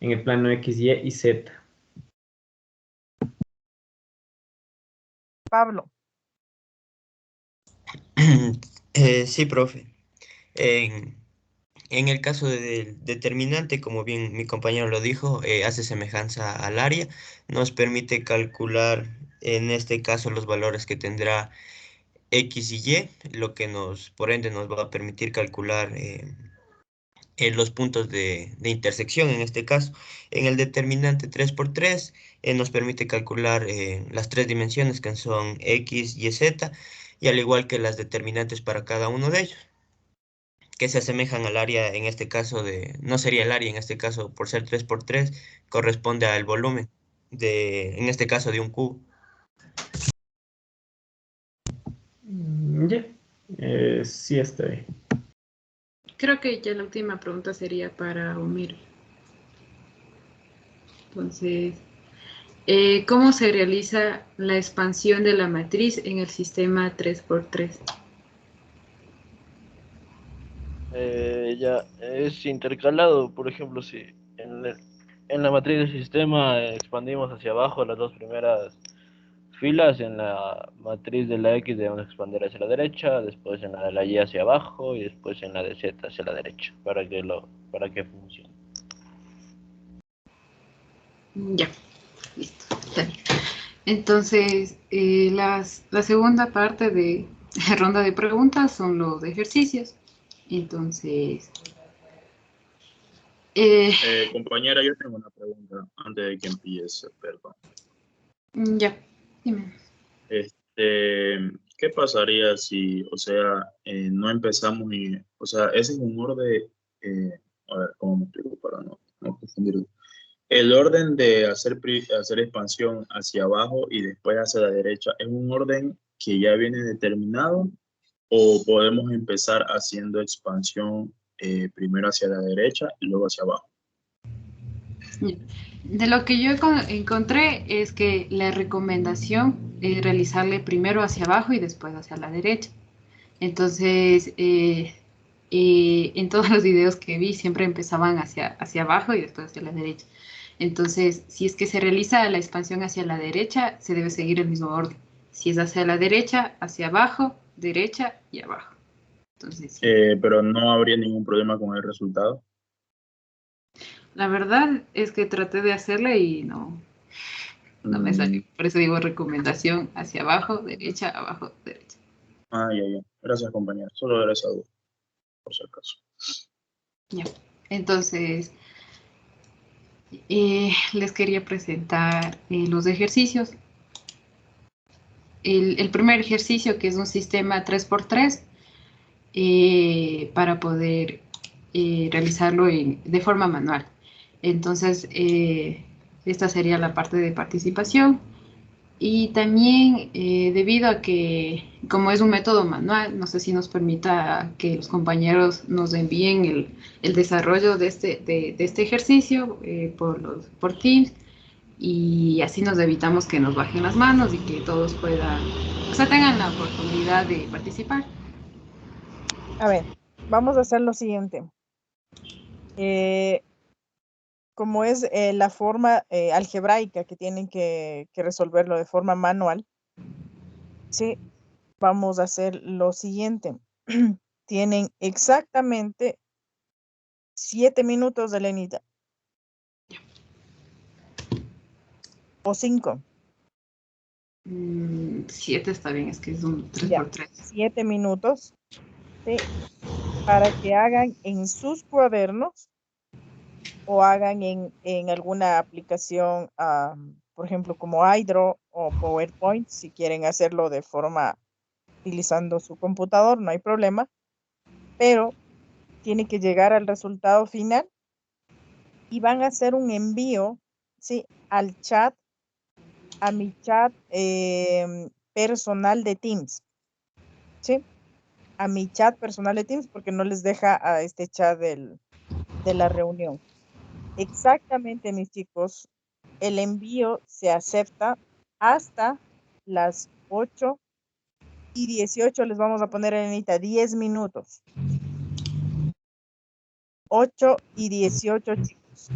en el plano X, Y y Z. Pablo. Sí, profe. En, en el caso del determinante, como bien mi compañero lo dijo, hace semejanza al área, nos permite calcular en este caso los valores que tendrá X y Y, lo que por ende nos va a permitir calcular los puntos de intersección en este caso. En el determinante 3 por 3 nos permite calcular las tres dimensiones que son X, Y, Z, y al igual que las determinantes para cada uno de ellos, que se asemejan al área en este caso no sería el área en este caso por ser 3 por 3 corresponde al volumen en este caso de un cubo. Ya, sí está bien. Creo que ya la última pregunta sería para Homero. Entonces, ¿cómo se realiza la expansión de la matriz en el sistema 3 por 3? Ya es intercalado, por ejemplo, si en la matriz del sistema expandimos hacia abajo las dos primeras filas, en la matriz de la X debemos expandir hacia la derecha, después en la de la Y hacia abajo y después en la de Z hacia la derecha, para que funcione. Ya, listo. Está bien. Entonces, la segunda parte de la ronda de preguntas son los ejercicios. Entonces, Compañera, yo tengo una pregunta antes de que empiece, perdón. ya, dime. ¿Qué pasaría si, o sea, no empezamos y, o sea, ese es un orden, a ver, ¿cómo me explico para no confundirlo? El orden de hacer expansión hacia abajo y después hacia la derecha, ¿es un orden que ya viene determinado o podemos empezar haciendo expansión primero hacia la derecha y luego hacia abajo? De lo que yo encontré es que la recomendación es realizarle primero hacia abajo y después hacia la derecha. Entonces, en todos los videos que vi siempre empezaban hacia abajo y después hacia la derecha. Entonces, si es que se realiza la expansión hacia la derecha, se debe seguir el mismo orden. Si es hacia la derecha, hacia abajo, derecha y abajo. Entonces, sí. Pero no habría ningún problema con el resultado. La verdad es que traté de hacerla y no me salió. Por eso digo recomendación hacia abajo, derecha, abajo, derecha. Ya. Gracias, compañero. Solo era esa duda, por si acaso. Ya. Entonces, les quería presentar los ejercicios. El primer ejercicio, que es un sistema 3x3, para poder realizarlo de forma manual. Entonces, esta sería la parte de participación. Y también, debido a que, como es un método manual, no sé si nos permita que los compañeros nos envíen el desarrollo de este ejercicio por Teams, y así nos evitamos que nos bajen las manos y que todos puedan, o sea, tengan la oportunidad de participar. A ver, vamos a hacer lo siguiente. Como es la forma algebraica que tienen que resolverlo de forma manual, sí, vamos a hacer lo siguiente. Tienen exactamente 7 minutos de Lenita. O 5. 7 está bien, es que es un 3x3. 7 minutos, ¿sí? Para que hagan en sus cuadernos o hagan en alguna aplicación, por ejemplo, como iDraw o PowerPoint, si quieren hacerlo de forma utilizando su computador, no hay problema, pero tiene que llegar al resultado final y van a hacer un envío, ¿sí? Al chat, a mi chat personal de Teams, ¿sí? A mi chat personal de Teams, porque no les deja a este chat de la reunión. Exactamente, mis chicos, el envío se acepta hasta las 8:18. Les vamos a poner, Elenita, 10 minutos. 8:18, chicos.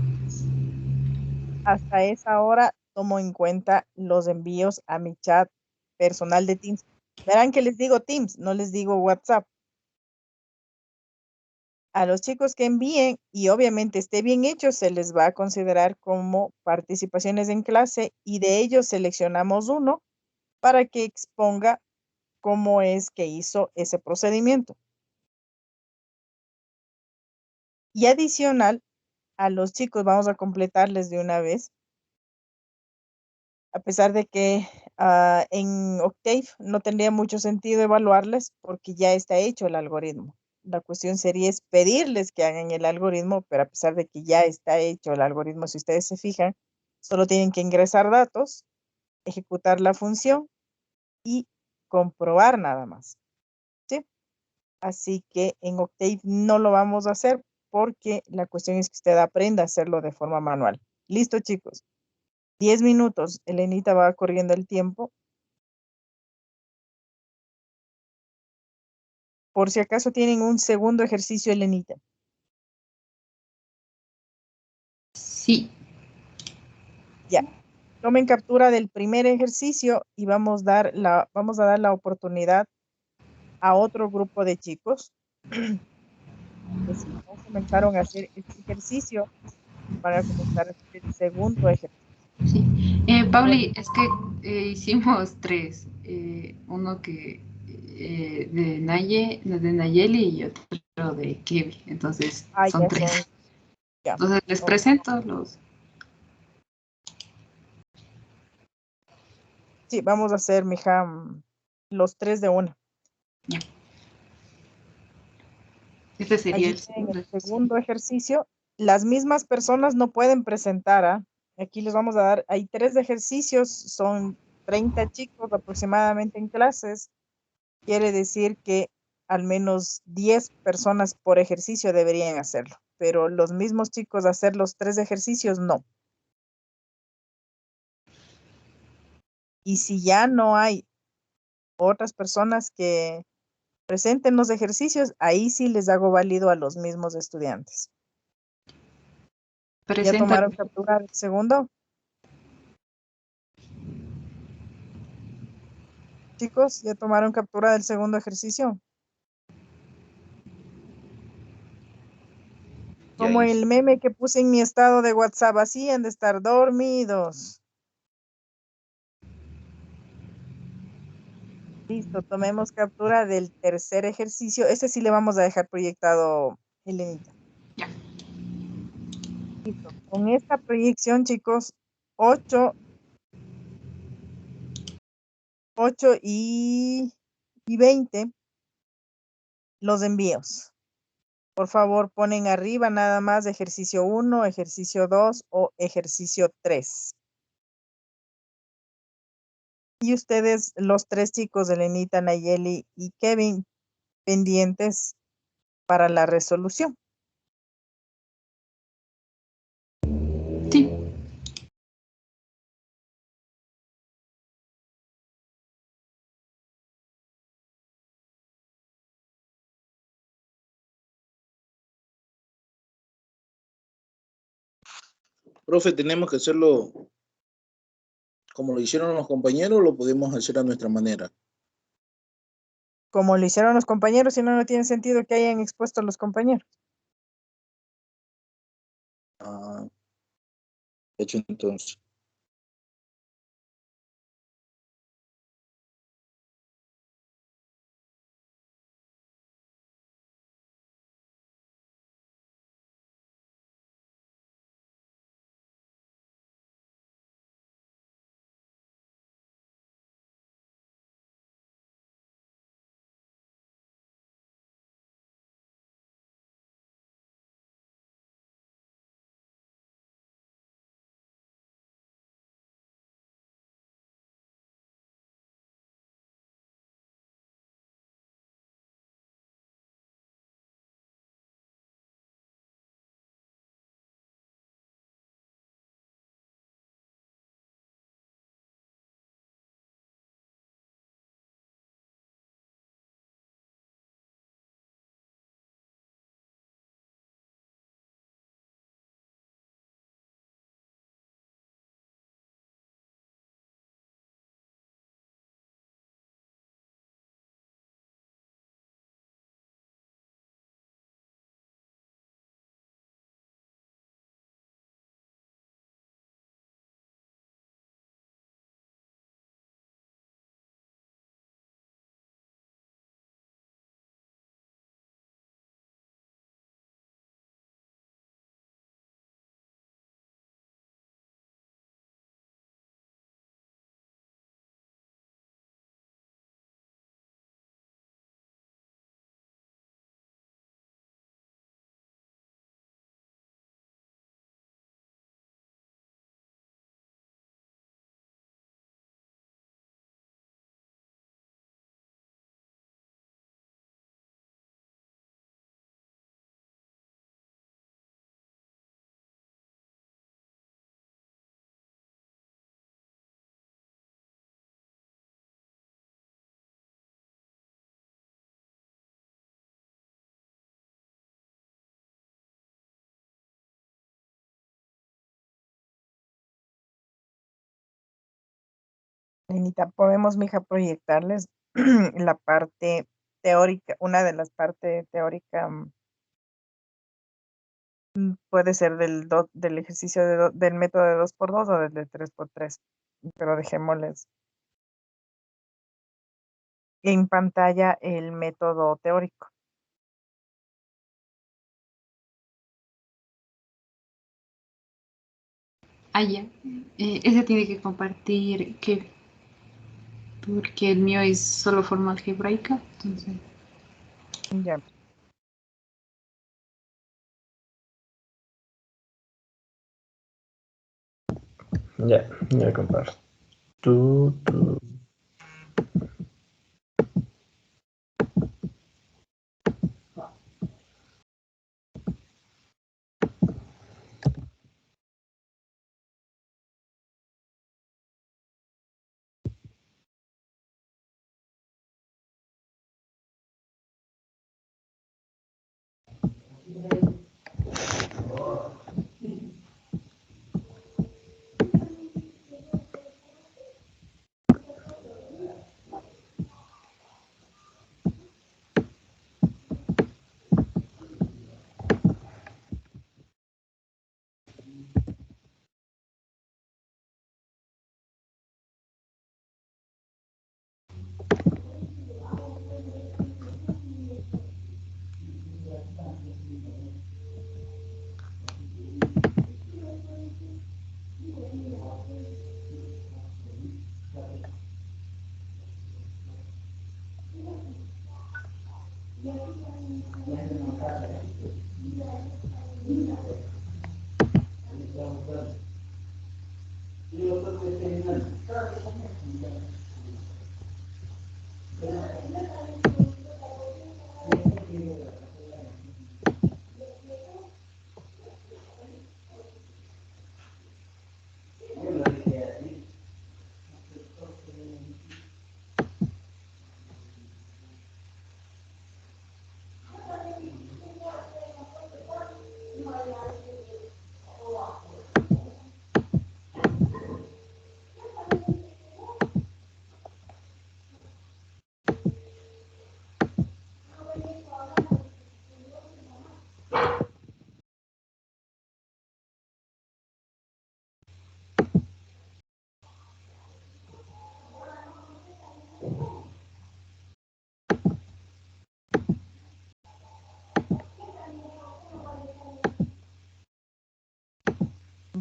Hasta esa hora tomo en cuenta los envíos a mi chat personal de Teams. Verán que les digo Teams, no les digo WhatsApp. A los chicos que envíen y obviamente esté bien hecho, se les va a considerar como participaciones en clase y de ellos seleccionamos uno para que exponga cómo es que hizo ese procedimiento. Y adicional, a los chicos vamos a completarles de una vez, a pesar de que en Octave no tendría mucho sentido evaluarles porque ya está hecho el algoritmo. La cuestión sería es pedirles que hagan el algoritmo, pero a pesar de que ya está hecho el algoritmo, si ustedes se fijan, solo tienen que ingresar datos, ejecutar la función y comprobar nada más. ¿Sí? Así que en Octave no lo vamos a hacer porque la cuestión es que usted aprenda a hacerlo de forma manual. Listo, chicos. 10 minutos. Elenita va corriendo el tiempo. Por si acaso tienen un segundo ejercicio, Elenita. Sí. Ya. Tomen captura del primer ejercicio y vamos a dar la oportunidad a otro grupo de chicos que si no comenzaron a hacer este ejercicio, van a comenzar a hacer el segundo ejercicio. Sí. Pauli, es que hicimos 3. Uno que de Nayeli y otro de Kevin. Entonces, son 3. Ya. Entonces, les presento los. Sí, vamos a hacer, mija, los tres de una. Este sería Allí el en segundo el ejercicio. segundo ejercicio, las mismas personas no pueden presentar. Aquí les vamos a dar, hay 3 ejercicios, son 30 chicos aproximadamente en clases. Quiere decir que al menos 10 personas por ejercicio deberían hacerlo, pero los mismos chicos hacer los 3 ejercicios, no. Y si ya no hay otras personas que presenten los ejercicios, ahí sí les hago válido a los mismos estudiantes. ¿Ya Presenta. tomaron captura del segundo? Chicos, ¿ya tomaron captura del segundo ejercicio? Ya Como hice. el meme que puse en mi estado de WhatsApp, así han de estar dormidos. Listo, tomemos captura del tercer ejercicio. Este sí le vamos a dejar proyectado, Elenita. Ya. Listo. Con esta proyección, chicos, 8 y 20, los envíos. Por favor, ponen arriba nada más ejercicio 1, ejercicio 2 o ejercicio 3. Y ustedes, los 3 chicos, Elenita, Nayeli y Kevin, pendientes para la resolución. Sí. Profe, ¿tenemos que hacerlo como lo hicieron los compañeros o lo podemos hacer a nuestra manera? Como lo hicieron los compañeros, si no, no tiene sentido que hayan expuesto los compañeros. Ah, hecho entonces. Lenita, podemos, mija, proyectarles la parte teórica, una de las partes teóricas puede ser del ejercicio del método de 2x2 o del de 3x3, pero dejémosles en pantalla el método teórico. Ah, ya. Ese tiene que compartir que porque el mío es solo forma algebraica, entonces. Ya. Ya comparto. Tú.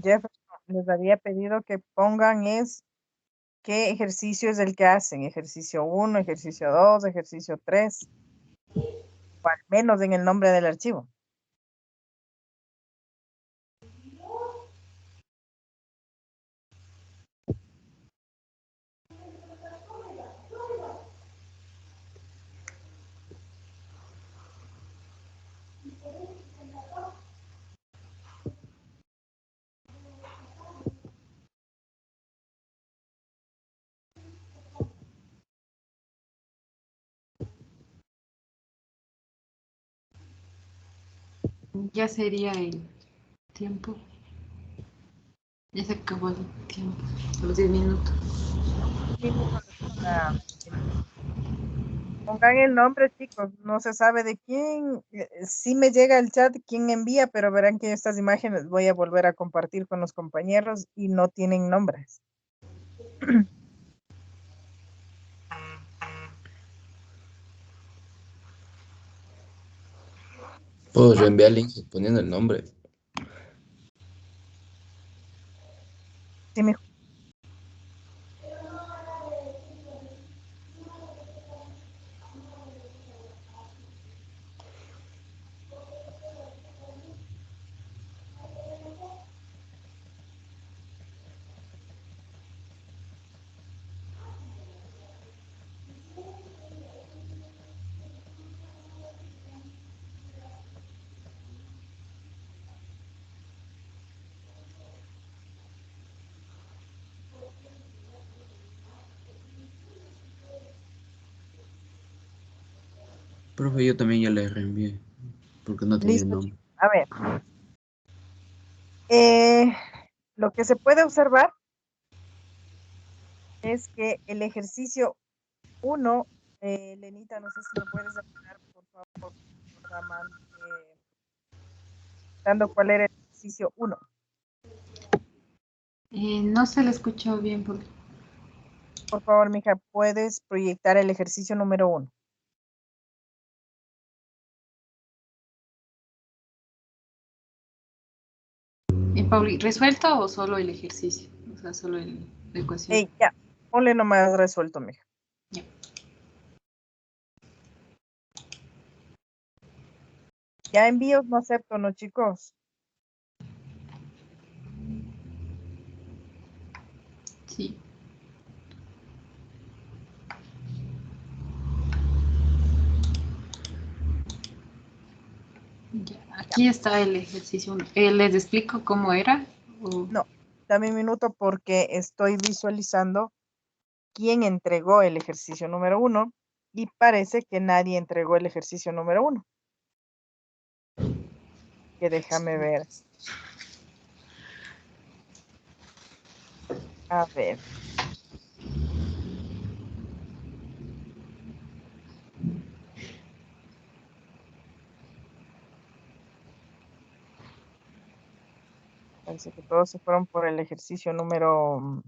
Jefferson, les había pedido que pongan qué ejercicio es el que hacen. Ejercicio 1, ejercicio 2, ejercicio 3. O al menos en el nombre del archivo. Ya sería el tiempo. Ya se acabó el tiempo, los 10 minutos. Pongan el nombre, chicos. No se sabe de quién. Sí me llega el chat quién envía, pero verán que estas imágenes voy a volver a compartir con los compañeros y no tienen nombres. Puedo reenviar links poniendo el nombre. Sí, mijo. Profe, yo también ya le reenvié, porque no tenía Listo, nombre. chicos. A ver. Lo que se puede observar es que el ejercicio 1, Lenita, no sé si me puedes ayudar, por favor, programando, dando cuál era el ejercicio 1. No se le escuchó bien. Por favor, mija, ¿puedes proyectar el ejercicio número 1? Pauli, ¿resuelto o solo el ejercicio? O sea, solo la ecuación. Ya, ponle nomás resuelto, mija. Ya envíos no acepto, ¿no, chicos? Sí. Ya, aquí está el ejercicio. ¿Les explico cómo era? No, dame un minuto porque estoy visualizando quién entregó el ejercicio número 1 y parece que nadie entregó el ejercicio número 1. Que déjame ver. A ver. Parece que todos se fueron por el ejercicio número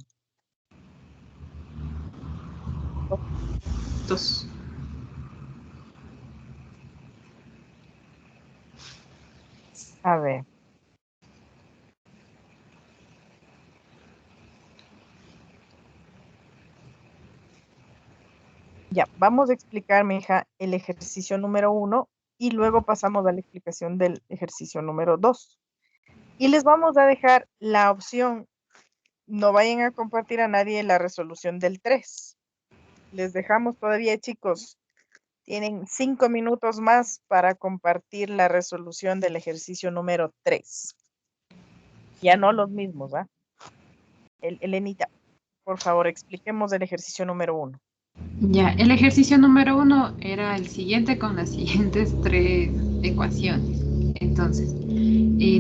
2. A ver. Ya, vamos a explicar, mi hija, el ejercicio número 1 y luego pasamos a la explicación del ejercicio número 2. Y les vamos a dejar la opción, no vayan a compartir a nadie la resolución del 3. Les dejamos todavía, chicos, tienen 5 minutos más para compartir la resolución del ejercicio número 3. Ya no los mismos, ¿ah? Elenita, por favor, expliquemos el ejercicio número 1. Ya, el ejercicio número 1 era el siguiente con las siguientes 3 ecuaciones. Entonces,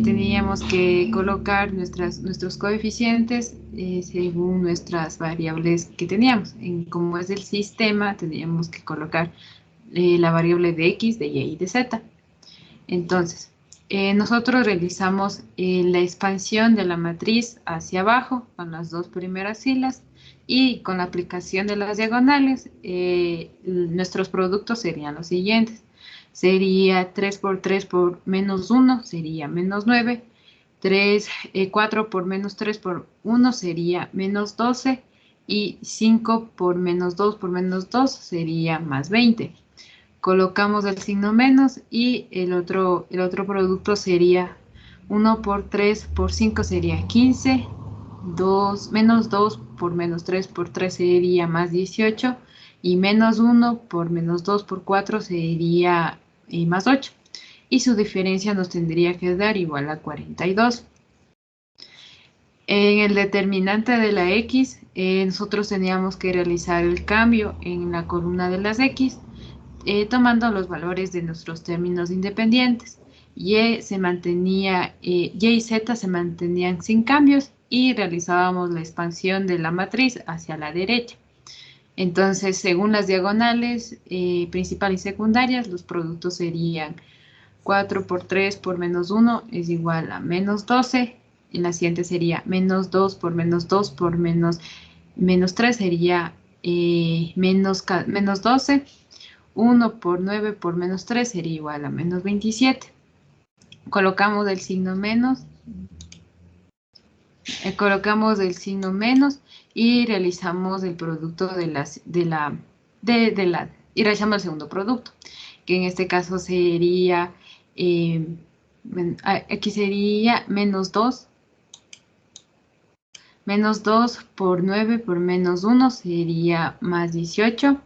teníamos que colocar nuestros coeficientes según nuestras variables que teníamos. Como es el sistema, teníamos que colocar la variable de X, de Y y de Z. Entonces, nosotros realizamos la expansión de la matriz hacia abajo con las 2 primeras filas y con la aplicación de las diagonales, nuestros productos serían los siguientes. Sería 3 por 3 por menos 1, sería menos 9. 4 por menos 3 por 1 sería menos 12. Y 5 por menos 2 por menos 2 sería más 20. Colocamos el signo menos y el otro producto sería 1 por 3 por 5 sería 15. Menos 2 por menos 3 por 3 sería más 18 y menos 1 por menos 2 por 4 sería más 8 y su diferencia nos tendría que dar igual a 42. En el determinante de la X, nosotros teníamos que realizar el cambio en la columna de las X, tomando los valores de nuestros términos independientes. Y se mantenía, Y y Z se mantenían sin cambios y realizábamos la expansión de la matriz hacia la derecha. Entonces, según las diagonales principal y secundarias, los productos serían 4 por 3 por menos 1 es igual a menos 12. En la siguiente sería menos 2 por menos 2 por menos 3 sería menos 12. 1 por 9 por menos 3 sería igual a menos 27. Colocamos el signo menos. Y realizamos el producto y realizamos el segundo producto, que en este caso sería, aquí sería menos 2. Menos 2 por 9 por menos 1 sería más 18.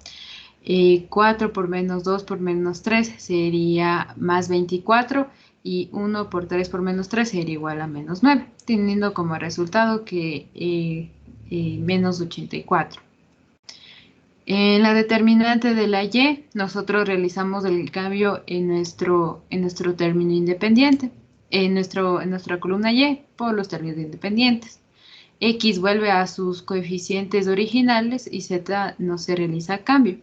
4 por menos 2 por menos 3 sería más 24 y 1 por 3 por menos 3 sería igual a menos 9, teniendo como resultado que menos 84. En la determinante de la Y, nosotros realizamos el cambio en nuestro término independiente, en nuestra columna Y por los términos independientes. X vuelve a sus coeficientes originales y Z no se realiza cambio.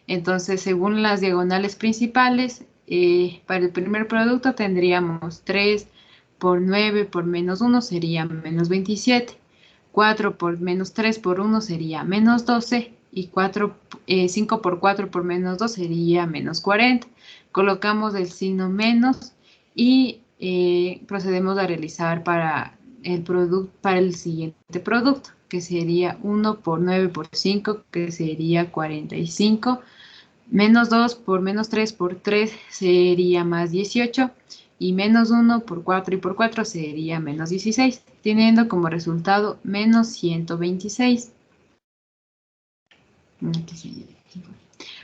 Entonces, según las diagonales principales, para el primer producto tendríamos 3 por 9 por menos 1 sería menos 27. 4 por menos 3 por 1 sería menos 12. Y 5 por 4 por menos 2 sería menos 40. Colocamos el signo menos y procedemos a realizar para el siguiente producto, que sería 1 por 9 por 5, que sería 45, Menos 2 por menos 3 por 3 sería más 18. Y menos 1 por 4 y por 4 sería menos 16, teniendo como resultado menos 126.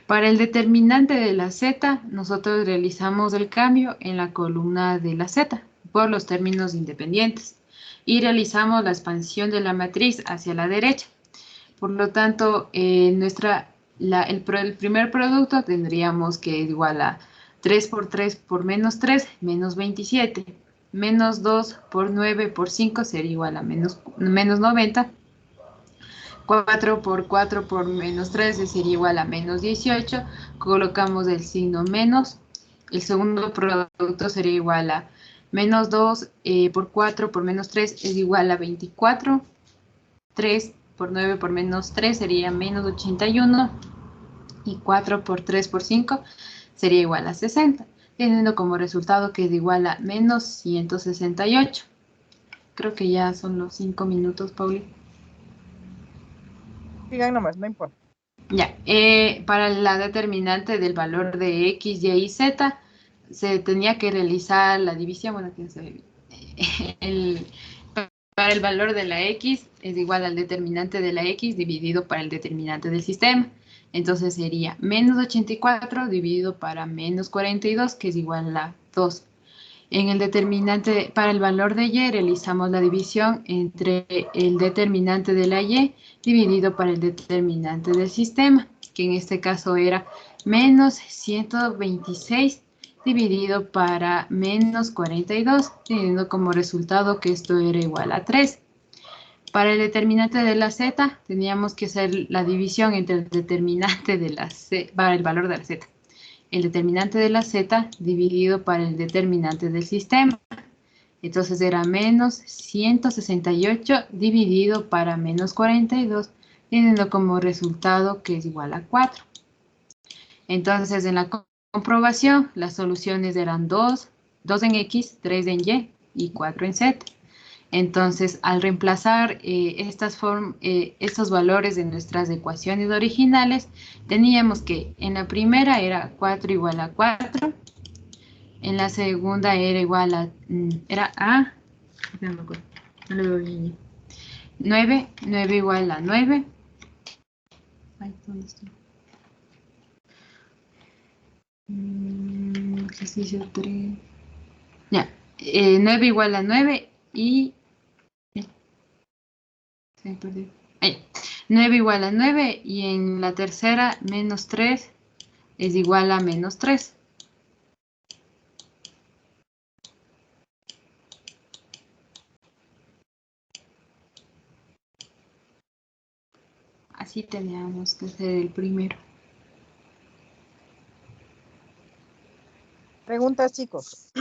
Para el determinante de la z, nosotros realizamos el cambio en la columna de la z por los términos independientes y realizamos la expansión de la matriz hacia la derecha. Por lo tanto, el primer producto tendríamos que es igual a 3 por 3 por menos 3, menos 27. Menos 2 por 9 por 5 sería igual a menos 90. 4 por 4 por menos 13 sería igual a menos 18. Colocamos el signo menos. El segundo producto sería igual a menos 2 por 4 por menos 3 es igual a 24. 3 por 9 por menos 3 sería menos 81. Y 4 por 3 por 5 sería igual a 60, teniendo como resultado que es igual a menos 168. Creo que ya son los 5 minutos, Pauli. Sigan nomás, no importa. Ya, para la determinante del valor de x, y y z, se tenía que realizar la división, bueno, quién sabe, para el valor de la x es igual al determinante de la x dividido para el determinante del sistema. Entonces sería menos 84 dividido para menos 42, que es igual a 2. En el determinante, para el valor de y, realizamos la división entre el determinante de la y dividido para el determinante del sistema, que en este caso era menos 126 dividido para menos 42, teniendo como resultado que esto era igual a 3. Para el determinante de la z, teníamos que hacer la división entre el determinante de la z, para el valor de la z. El determinante de la z dividido para el determinante del sistema. Entonces era menos 168 dividido para menos 42, teniendo como resultado que es igual a 4. Entonces en la comprobación, las soluciones eran 2 en x, 3 en y 4 en z. Entonces, al reemplazar estos valores de nuestras ecuaciones originales, teníamos que en la primera era 4 igual a 4, en la segunda era igual a, no me acuerdo, no lo veo bien. 9 igual a 9. Ay, ¿dónde está? Ejercicio 3. Ya, 9 igual a 9 y... Se me perdió. Ahí. 9 igual a 9 y en la tercera menos 3 es igual a menos 3. Así teníamos que hacer el primero. Preguntas, chicos.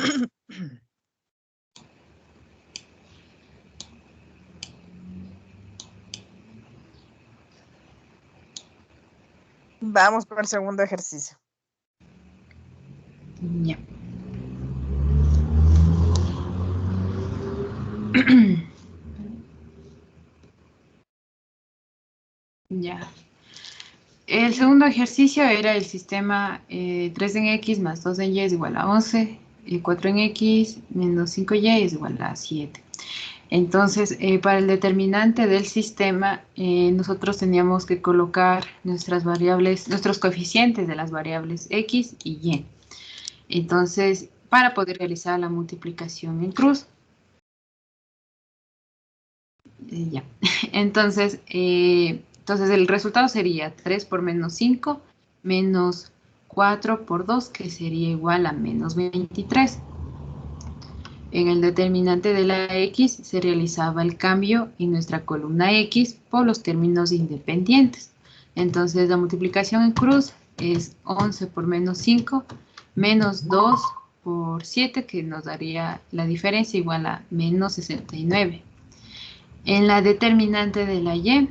Vamos con el segundo ejercicio. Ya. Ya. El segundo ejercicio era el sistema 3 en x más 2 en y es igual a 11, 4 en x menos 5y es igual a 7. Entonces, para el determinante del sistema, nosotros teníamos que colocar nuestras variables, nuestros coeficientes de las variables x y y. Entonces, para poder realizar la multiplicación en cruz. Ya. Entonces, el resultado sería 3 por menos 5 menos 4 por 2, que sería igual a menos 23. En el determinante de la x se realizaba el cambio en nuestra columna x por los términos independientes. Entonces la multiplicación en cruz es 11 por menos 5 menos 2 por 7, que nos daría la diferencia igual a menos 69. En la determinante de la y,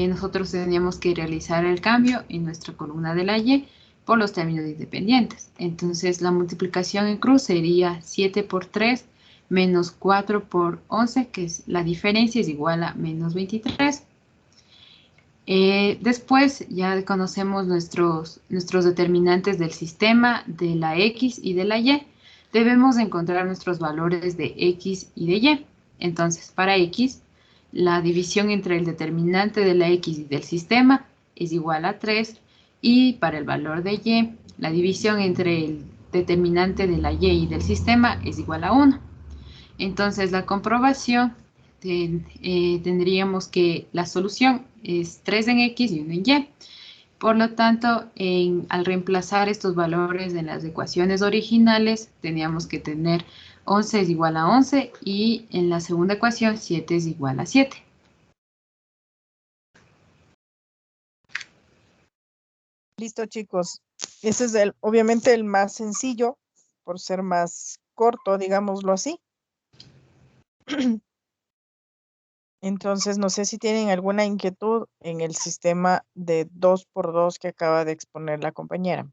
nosotros teníamos que realizar el cambio en nuestra columna de la y por los términos independientes. Entonces la multiplicación en cruz sería 7 por 3 menos 4 por 11, que es la diferencia es igual a menos 23. Después ya conocemos nuestros determinantes del sistema, de la X y de la Y. Debemos encontrar nuestros valores de X y de Y. Entonces, para X, la división entre el determinante de la X y del sistema es igual a 3. Y para el valor de Y, la división entre el determinante de la Y y del sistema es igual a 1. Entonces, la comprobación tendríamos que la solución es 3 en X y 1 en Y. Por lo tanto, al reemplazar estos valores en las ecuaciones originales, teníamos que tener 11 es igual a 11 y en la segunda ecuación 7 es igual a 7. Listo, chicos. Ese es obviamente el más sencillo, por ser más corto, digámoslo así. Entonces, no sé si tienen alguna inquietud en el sistema de 2×2 que acaba de exponer la compañera.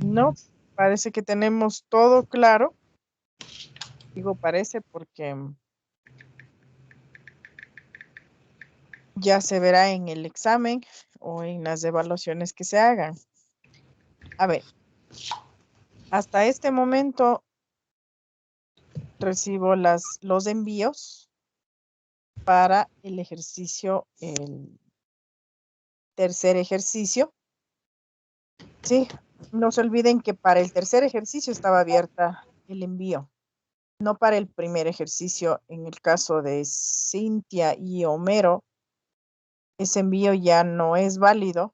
No, parece que tenemos todo claro. Digo parece porque ya se verá en el examen o en las evaluaciones que se hagan. A ver, hasta este momento recibo los envíos para el ejercicio, el tercer ejercicio. Sí, no se olviden que para el tercer ejercicio estaba abierta el envío, no para el primer ejercicio. En el caso de Cintia y Homero, ese envío ya no es válido,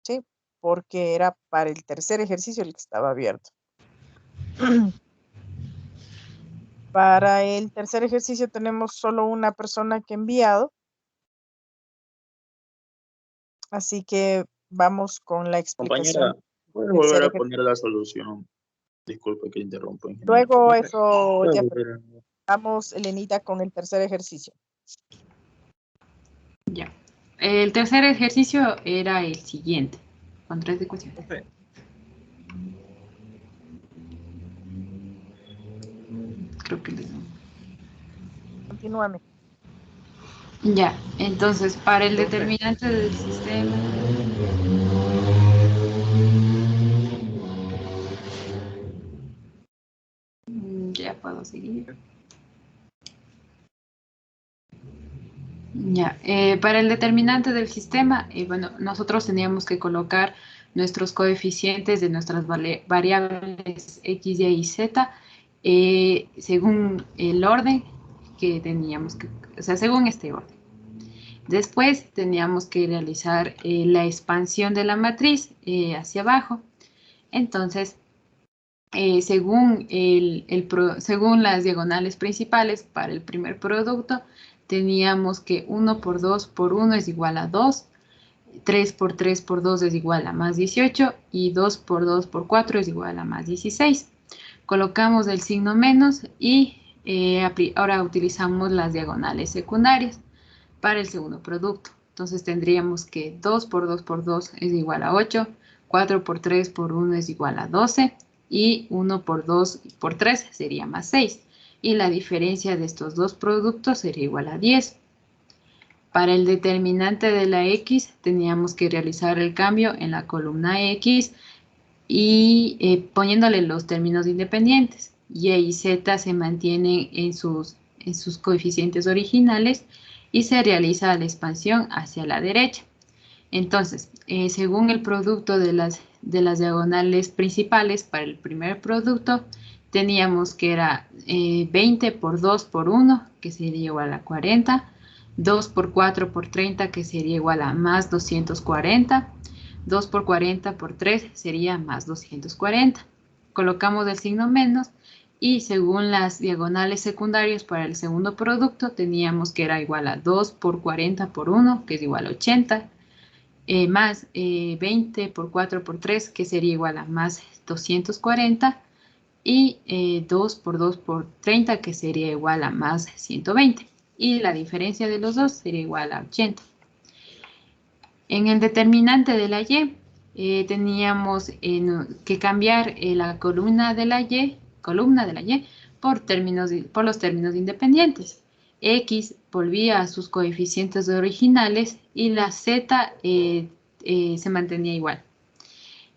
¿sí? Porque era para el tercer ejercicio el que estaba abierto. Para el tercer ejercicio tenemos solo una persona que ha enviado. Así que vamos con la explicación. Compañera, ¿puedes volver a poner la solución? Disculpe que interrumpa. Luego eso ¿Puede ya volver a- vamos, Elenita, con el tercer ejercicio. Ya. El tercer ejercicio era el siguiente, con 3 ecuaciones. Creo que Continúame. Ya, entonces, para el determinante del sistema... Ya puedo seguir. Ya, para el determinante del sistema, bueno, nosotros teníamos que colocar nuestros coeficientes de nuestras variables X, Y y Z según el orden que teníamos que, o sea, según este orden. Después teníamos que realizar la expansión de la matriz hacia abajo. Entonces, según las diagonales principales para el primer producto, teníamos que 1 por 2 por 1 es igual a 2, 3 por 3 por 2 es igual a más 18 y 2 por 2 por 4 es igual a más 16. Colocamos el signo menos y ahora utilizamos las diagonales secundarias para el segundo producto. Entonces tendríamos que 2 por 2 por 2 es igual a 8, 4 por 3 por 1 es igual a 12 y 1 por 2 por 3 sería más 6. Y la diferencia de estos dos productos sería igual a 10. Para el determinante de la X teníamos que realizar el cambio en la columna X y poniéndole los términos independientes. Y y Z se mantienen en sus coeficientes originales y se realiza la expansión hacia la derecha. Entonces, según el producto de las diagonales principales para el primer producto, teníamos que era 20 por 2 por 1, que sería igual a 40, 2 por 4 por 30, que sería igual a más 240, 2 por 40 por 3 sería más 240. Colocamos el signo menos y según las diagonales secundarias para el segundo producto teníamos que era igual a 2 por 40 por 1, que es igual a 80, más 20 por 4 por 3, que sería igual a más 240, y 2 por 2 por 30, que sería igual a más 120. Y la diferencia de los dos sería igual a 80. En el determinante de la Y, teníamos que cambiar la columna de la Y columna de la Y por los términos independientes. X volvía a sus coeficientes originales y la Z se mantenía igual.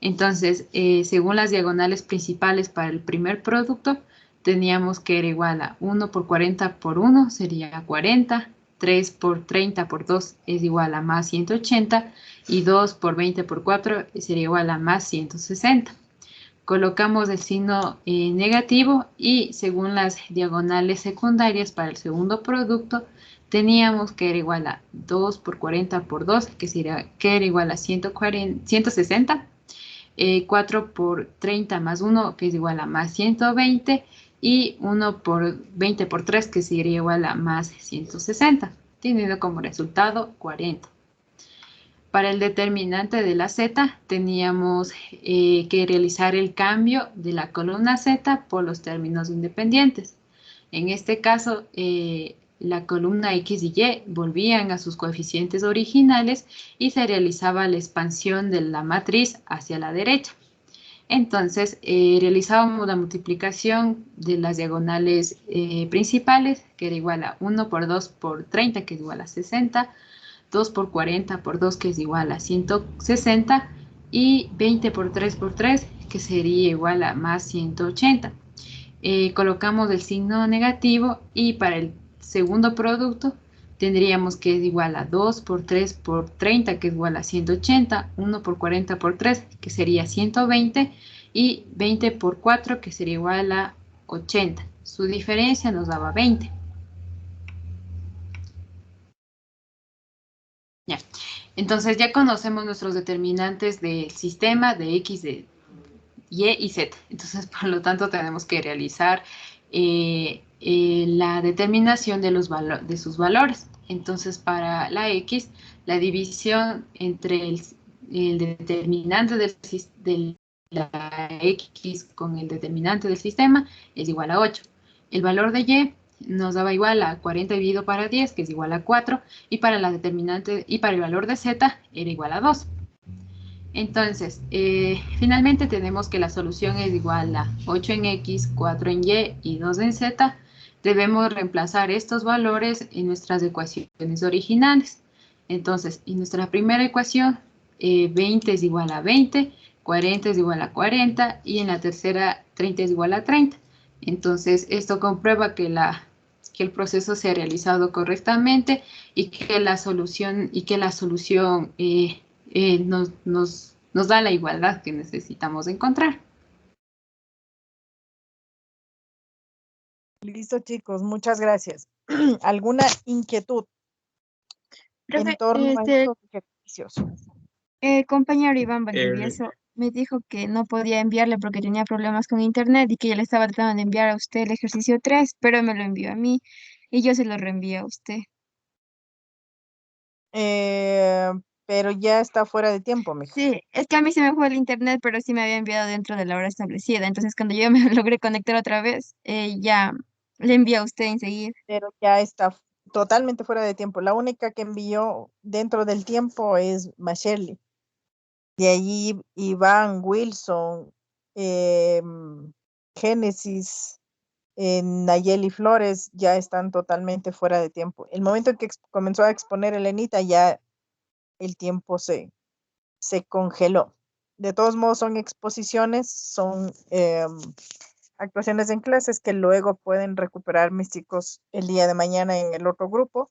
Entonces, según las diagonales principales para el primer producto, teníamos que era igual a 1 por 40 por 1 sería 40, 3 por 30 por 2 es igual a más 180 y 2 por 20 por 4 sería igual a más 160. Colocamos el signo negativo y según las diagonales secundarias para el segundo producto, teníamos que era igual a 2 por 40 por 2, que era igual a 160, 4 por 30 más 1, que es igual a más 120, y 1 por 20 por 3, que sería igual a más 160, teniendo como resultado 40. Para el determinante de la Z, teníamos que realizar el cambio de la columna Z por los términos independientes. En este caso, la columna X y Y volvían a sus coeficientes originales y se realizaba la expansión de la matriz hacia la derecha. Entonces, realizábamos la multiplicación de las diagonales principales, que era igual a 1 por 2 por 30, que es igual a 60, 2 por 40 por 2, que es igual a 160, y 20 por 3 por 3, que sería igual a más 180. Colocamos el signo negativo y para el segundo producto tendríamos que es igual a 2 por 3 por 30, que es igual a 180, 1 por 40 por 3, que sería 120, y 20 por 4, que sería igual a 80. Su diferencia nos daba 20. Ya. Entonces ya conocemos nuestros determinantes del sistema de X, de Y y Z. Entonces, por lo tanto, tenemos que realizar la determinación de sus valores. Entonces, para la X, la división entre el determinante de la X con el determinante del sistema es igual a 8. El valor de Y nos daba igual a 40 dividido para 10, que es igual a 4, y para la determinante y para el valor de Z era igual a 2. Entonces, finalmente tenemos que la solución es igual a 8 en X, 4 en Y y 2 en Z. Debemos reemplazar estos valores en nuestras ecuaciones originales. Entonces, en nuestra primera ecuación, 20 es igual a 20, 40 es igual a 40 y en la tercera 30 es igual a 30. Entonces, esto comprueba que el proceso se ha realizado correctamente y que la solución nos da la igualdad que necesitamos encontrar. Listo, chicos, muchas gracias. ¿Alguna inquietud Profe, en torno a estos ejercicios? compañero Iván Valdivieso me dijo que no podía enviarle porque tenía problemas con internet y que ya le estaba tratando de enviar a usted el ejercicio 3, pero me lo envió a mí y yo se lo reenvío a usted. Pero ya está fuera de tiempo, mija. Sí, es que a mí se me fue el internet, pero sí me había enviado dentro de la hora establecida. Entonces, cuando yo me logré conectar otra vez, ya le envié a usted enseguida. Pero ya está totalmente fuera de tiempo. La única que envió dentro del tiempo es Mashirley. De allí Iván, Wilson, Génesis, Nayeli Flores ya están totalmente fuera de tiempo. El momento en que comenzó a exponer Elenita, ya el tiempo se congeló. De todos modos, son exposiciones, son actuaciones en clases que luego pueden recuperar mis chicos el día de mañana en el otro grupo,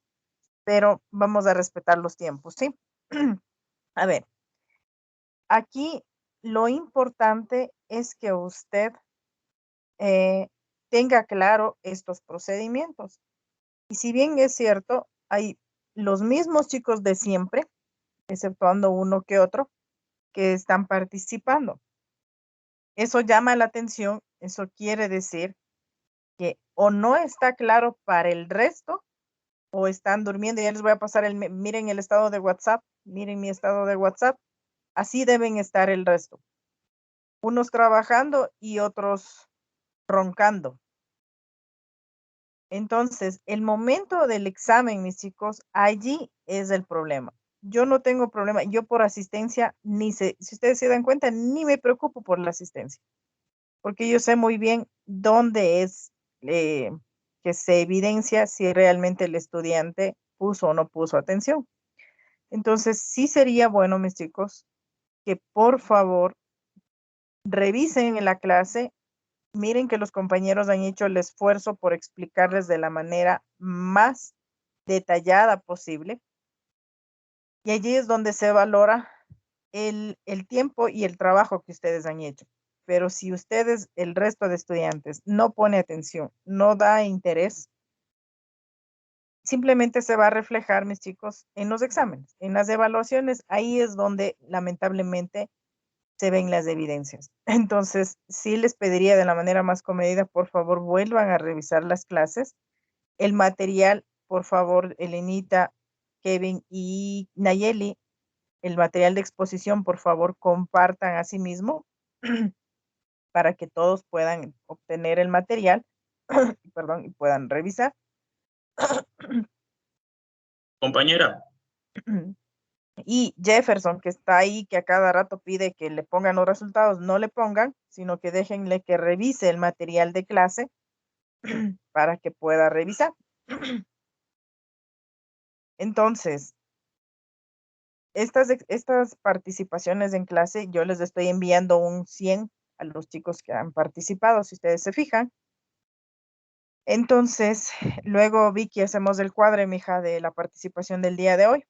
pero vamos a respetar los tiempos, ¿sí? A ver, aquí lo importante es que usted tenga claro estos procedimientos. Y si bien es cierto, hay los mismos chicos de siempre, exceptuando uno que otro, que están participando. Eso llama la atención, eso quiere decir que o no está claro para el resto o están durmiendo. Ya les voy a pasar miren el estado de WhatsApp, miren mi estado de WhatsApp, así deben estar el resto. Unos trabajando y otros roncando. Entonces, el momento del examen, mis chicos, allí es el problema. Yo no tengo problema, yo por asistencia, si ustedes se dan cuenta, ni me preocupo por la asistencia. porque yo sé muy bien dónde es que se evidencia si realmente el estudiante puso o no puso atención. Entonces, sí sería bueno, mis chicos, que por favor revisen en la clase, miren que los compañeros han hecho el esfuerzo por explicarles de la manera más detallada posible. Y allí es donde se valora el tiempo y el trabajo que ustedes han hecho. Pero si ustedes, el resto de estudiantes, no pone atención, no da interés, simplemente se va a reflejar, mis chicos, en los exámenes, en las evaluaciones. Ahí es donde lamentablemente se ven las evidencias. Entonces, sí les pediría de la manera más comedida, por favor, vuelvan a revisar las clases. El material, por favor, Elenita, Kevin y Nayeli, el material de exposición, por favor, compartan a sí mismo para que todos puedan obtener el material, perdón, y puedan revisar. Compañera, Y Jefferson, que está ahí, que a cada rato pide que le pongan los resultados, no le pongan, sino que déjenle que revise el material de clase para que pueda revisar. Entonces, estas participaciones en clase, yo les estoy enviando un 100 a los chicos que han participado, si ustedes se fijan. Entonces, luego, Vicky, hacemos el cuadre, mija, de la participación del día de hoy,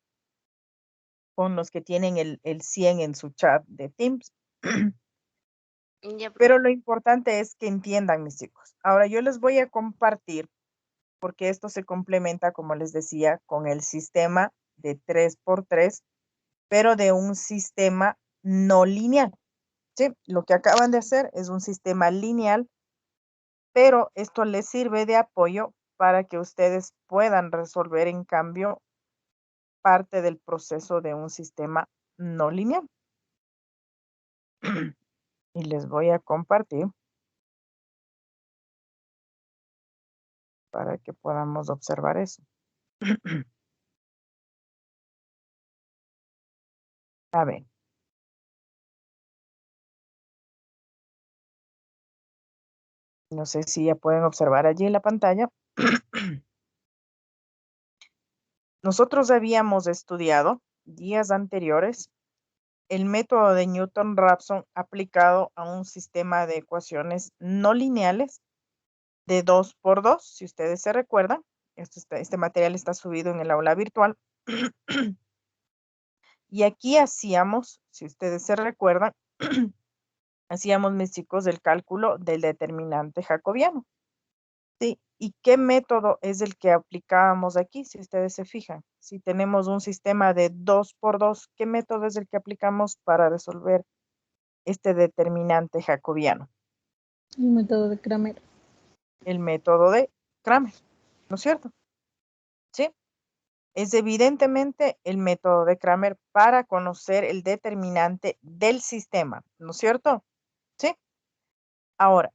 con los que tienen el 100 en su chat de Teams. Ya, profe. Pero lo importante es que entiendan, mis chicos. Ahora yo les voy a compartir, porque esto se complementa, como les decía, con el sistema de 3x3, pero de un sistema no lineal. ¿Sí? Lo que acaban de hacer es un sistema lineal, pero esto les sirve de apoyo para que ustedes puedan resolver, en cambio, parte del proceso de un sistema no lineal. Y les voy a compartir para que podamos observar eso. A ver. No sé si ya pueden observar allí en la pantalla. Nosotros habíamos estudiado días anteriores el método de Newton-Raphson aplicado a un sistema de ecuaciones no lineales de 2x2, si ustedes se recuerdan. Este material está subido en el aula virtual. Y aquí hacíamos, si ustedes se recuerdan, hacíamos, mis chicos, el cálculo del determinante jacobiano. ¿Sí? ¿Y qué método es el que aplicábamos aquí? Si ustedes se fijan, si tenemos un sistema de 2x2, ¿qué método es el que aplicamos para resolver este determinante jacobiano? El método de Kramer. El método de Kramer, ¿no es cierto? ¿Sí? Es evidentemente el método de Kramer para conocer el determinante del sistema, ¿no es cierto? ¿Sí? Ahora,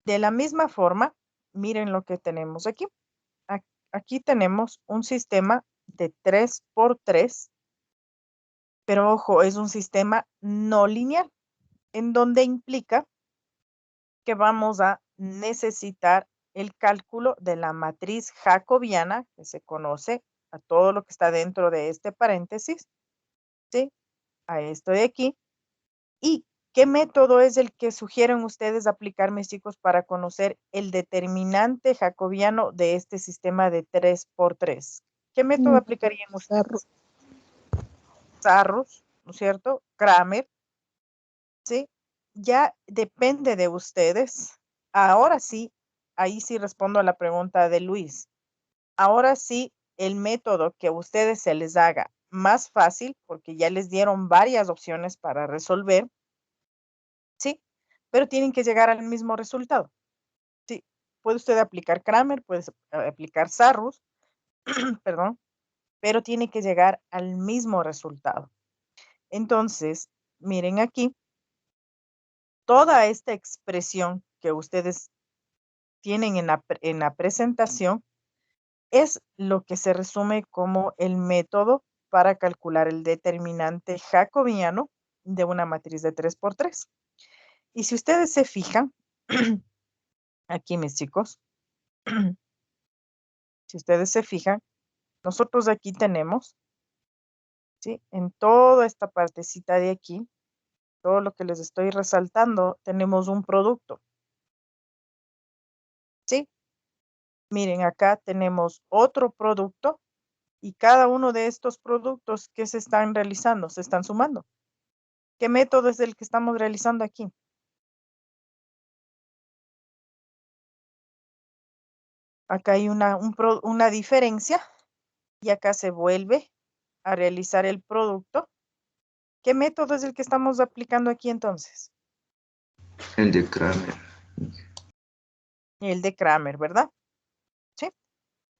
de la misma forma, miren lo que tenemos aquí. Aquí tenemos un sistema de 3x3, pero ojo, es un sistema no lineal, en donde implica que vamos a necesitar el cálculo de la matriz jacobiana, que se conoce a todo lo que está dentro de este paréntesis, ¿sí? A esto de aquí. ¿Y qué método es el que sugieren ustedes aplicar, mis chicos, para conocer el determinante jacobiano de este sistema de 3x3? ¿Qué método aplicarían ustedes? Sarrus, ¿no es cierto? Kramer, ¿sí? Ya depende de ustedes. Ahora sí, ahí sí respondo a la pregunta de Luis. Ahora sí, el método que a ustedes se les haga más fácil, porque ya les dieron varias opciones para resolver, ¿sí? Pero tienen que llegar al mismo resultado. Sí, puede usted aplicar Kramer, puede aplicar Sarrus, perdón, pero tiene que llegar al mismo resultado. Entonces, miren aquí, toda esta expresión que ustedes tienen en la presentación es lo que se resume como el método para calcular el determinante jacobiano de una matriz de 3x3. Y si ustedes se fijan, aquí mis chicos, si ustedes se fijan, nosotros aquí tenemos, ¿sí? En toda esta partecita de aquí, todo lo que les estoy resaltando, tenemos un producto, ¿sí? Miren, acá tenemos otro producto y cada uno de estos productos que se están realizando, se están sumando. ¿Qué método es el que estamos realizando aquí? Acá hay una diferencia y acá se vuelve a realizar el producto. ¿Qué método es el que estamos aplicando aquí entonces? El de Kramer. El de Kramer, ¿verdad? Sí.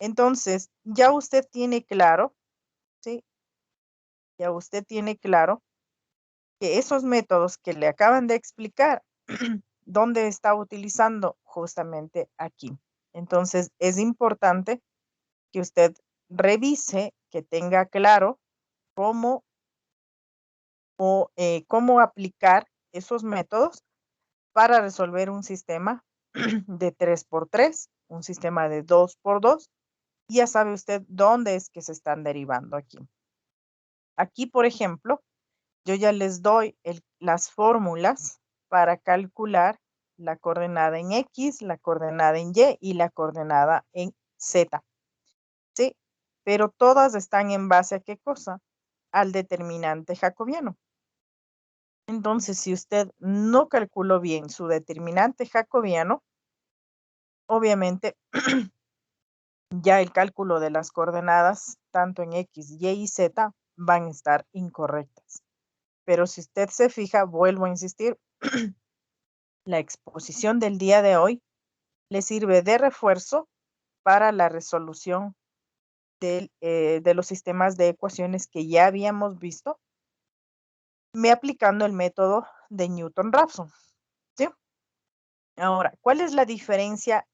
Entonces, ya usted tiene claro, ¿sí? Ya usted tiene claro que esos métodos que le acaban de explicar, ¿dónde está utilizando? Justamente aquí. Entonces, es importante que usted revise, que tenga claro cómo cómo aplicar esos métodos para resolver un sistema de 3x3, un sistema de 2x2, y ya sabe usted dónde es que se están derivando aquí. Aquí, por ejemplo, yo ya les doy las fórmulas para calcular la coordenada en X, la coordenada en Y y la coordenada en Z. ¿Sí? Pero todas están en base a ¿qué cosa? Al determinante jacobiano. Entonces, si usted no calculó bien su determinante jacobiano, obviamente ya el cálculo de las coordenadas, tanto en X, Y y Z, van a estar incorrectas. Pero si usted se fija, vuelvo a insistir, la exposición del día de hoy le sirve de refuerzo para la resolución de los sistemas de ecuaciones que ya habíamos visto, me aplicando el método de Newton-Raphson. ¿Sí? Ahora, ¿cuál es la diferencia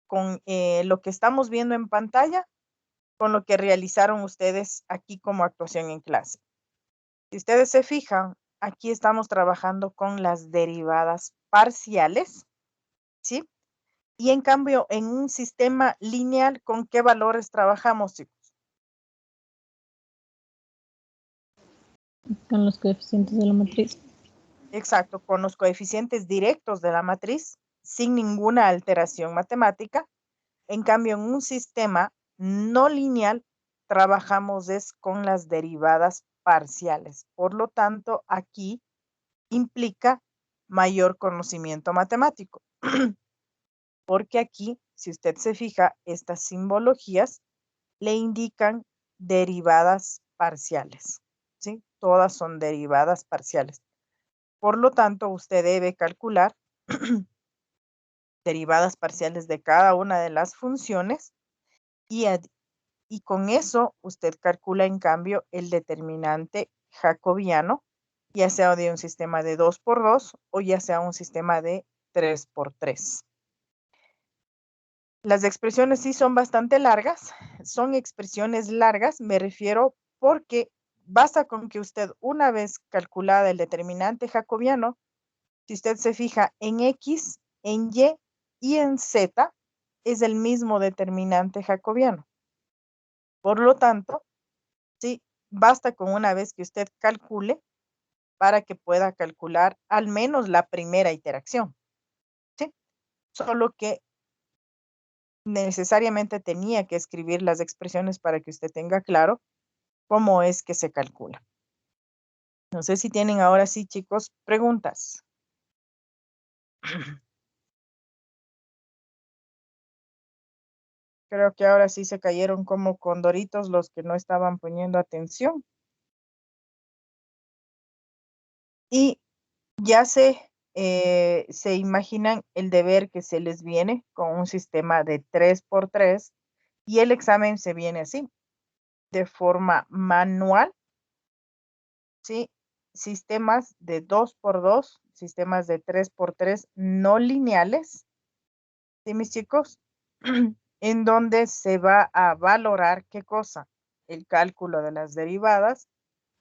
con lo que estamos viendo en pantalla con lo que realizaron ustedes aquí como actuación en clase? Si ustedes se fijan, aquí estamos trabajando con las derivadas parciales, ¿sí? Y en cambio, en un sistema lineal, ¿con qué valores trabajamos, chicos? Con los coeficientes de la matriz. Exacto, con los coeficientes directos de la matriz, sin ninguna alteración matemática. En cambio, en un sistema no lineal, trabajamos con las derivadas parciales. Por lo tanto, aquí implica mayor conocimiento matemático. Porque aquí, si usted se fija, estas simbologías le indican derivadas parciales. ¿Sí? Todas son derivadas parciales. Por lo tanto, usted debe calcular derivadas parciales de cada una de las funciones y con eso usted calcula en cambio el determinante jacobiano, ya sea de un sistema de 2x2 o ya sea un sistema de 3x3. Las expresiones sí son bastante largas, son expresiones largas, me refiero porque basta con que usted una vez calculada el determinante jacobiano, si usted se fija en X, en y en Z, es el mismo determinante jacobiano. Por lo tanto, sí, basta con una vez que usted calcule para que pueda calcular al menos la primera iteración. ¿Sí? Solo que necesariamente tenía que escribir las expresiones para que usted tenga claro cómo es que se calcula. No sé si tienen ahora sí, chicos, preguntas. Creo que ahora sí se cayeron como condoritos los que no estaban poniendo atención. Y ya se imaginan el deber que se les viene con un sistema de 3x3 y el examen se viene así, de forma manual, ¿sí? Sistemas de 2x2, sistemas de 3x3 no lineales, ¿sí, mis chicos? En donde se va a valorar ¿qué cosa? El cálculo de las derivadas,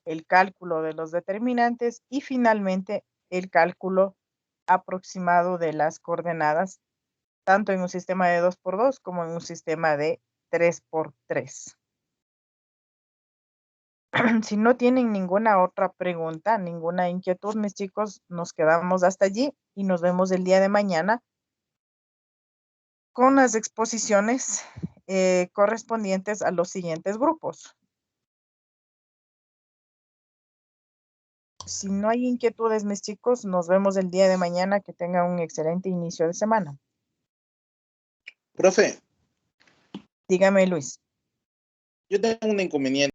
el cálculo de los determinantes y finalmente el cálculo aproximado de las coordenadas, tanto en un sistema de 2x2 como en un sistema de 3x3. Si no tienen ninguna otra pregunta, ninguna inquietud, mis chicos, nos quedamos hasta allí y nos vemos el día de mañana con las exposiciones correspondientes a los siguientes grupos. Si no hay inquietudes, mis chicos, nos vemos el día de mañana. Que tengan un excelente inicio de semana. Profe, Dígame, Luis. yo tengo un inconveniente.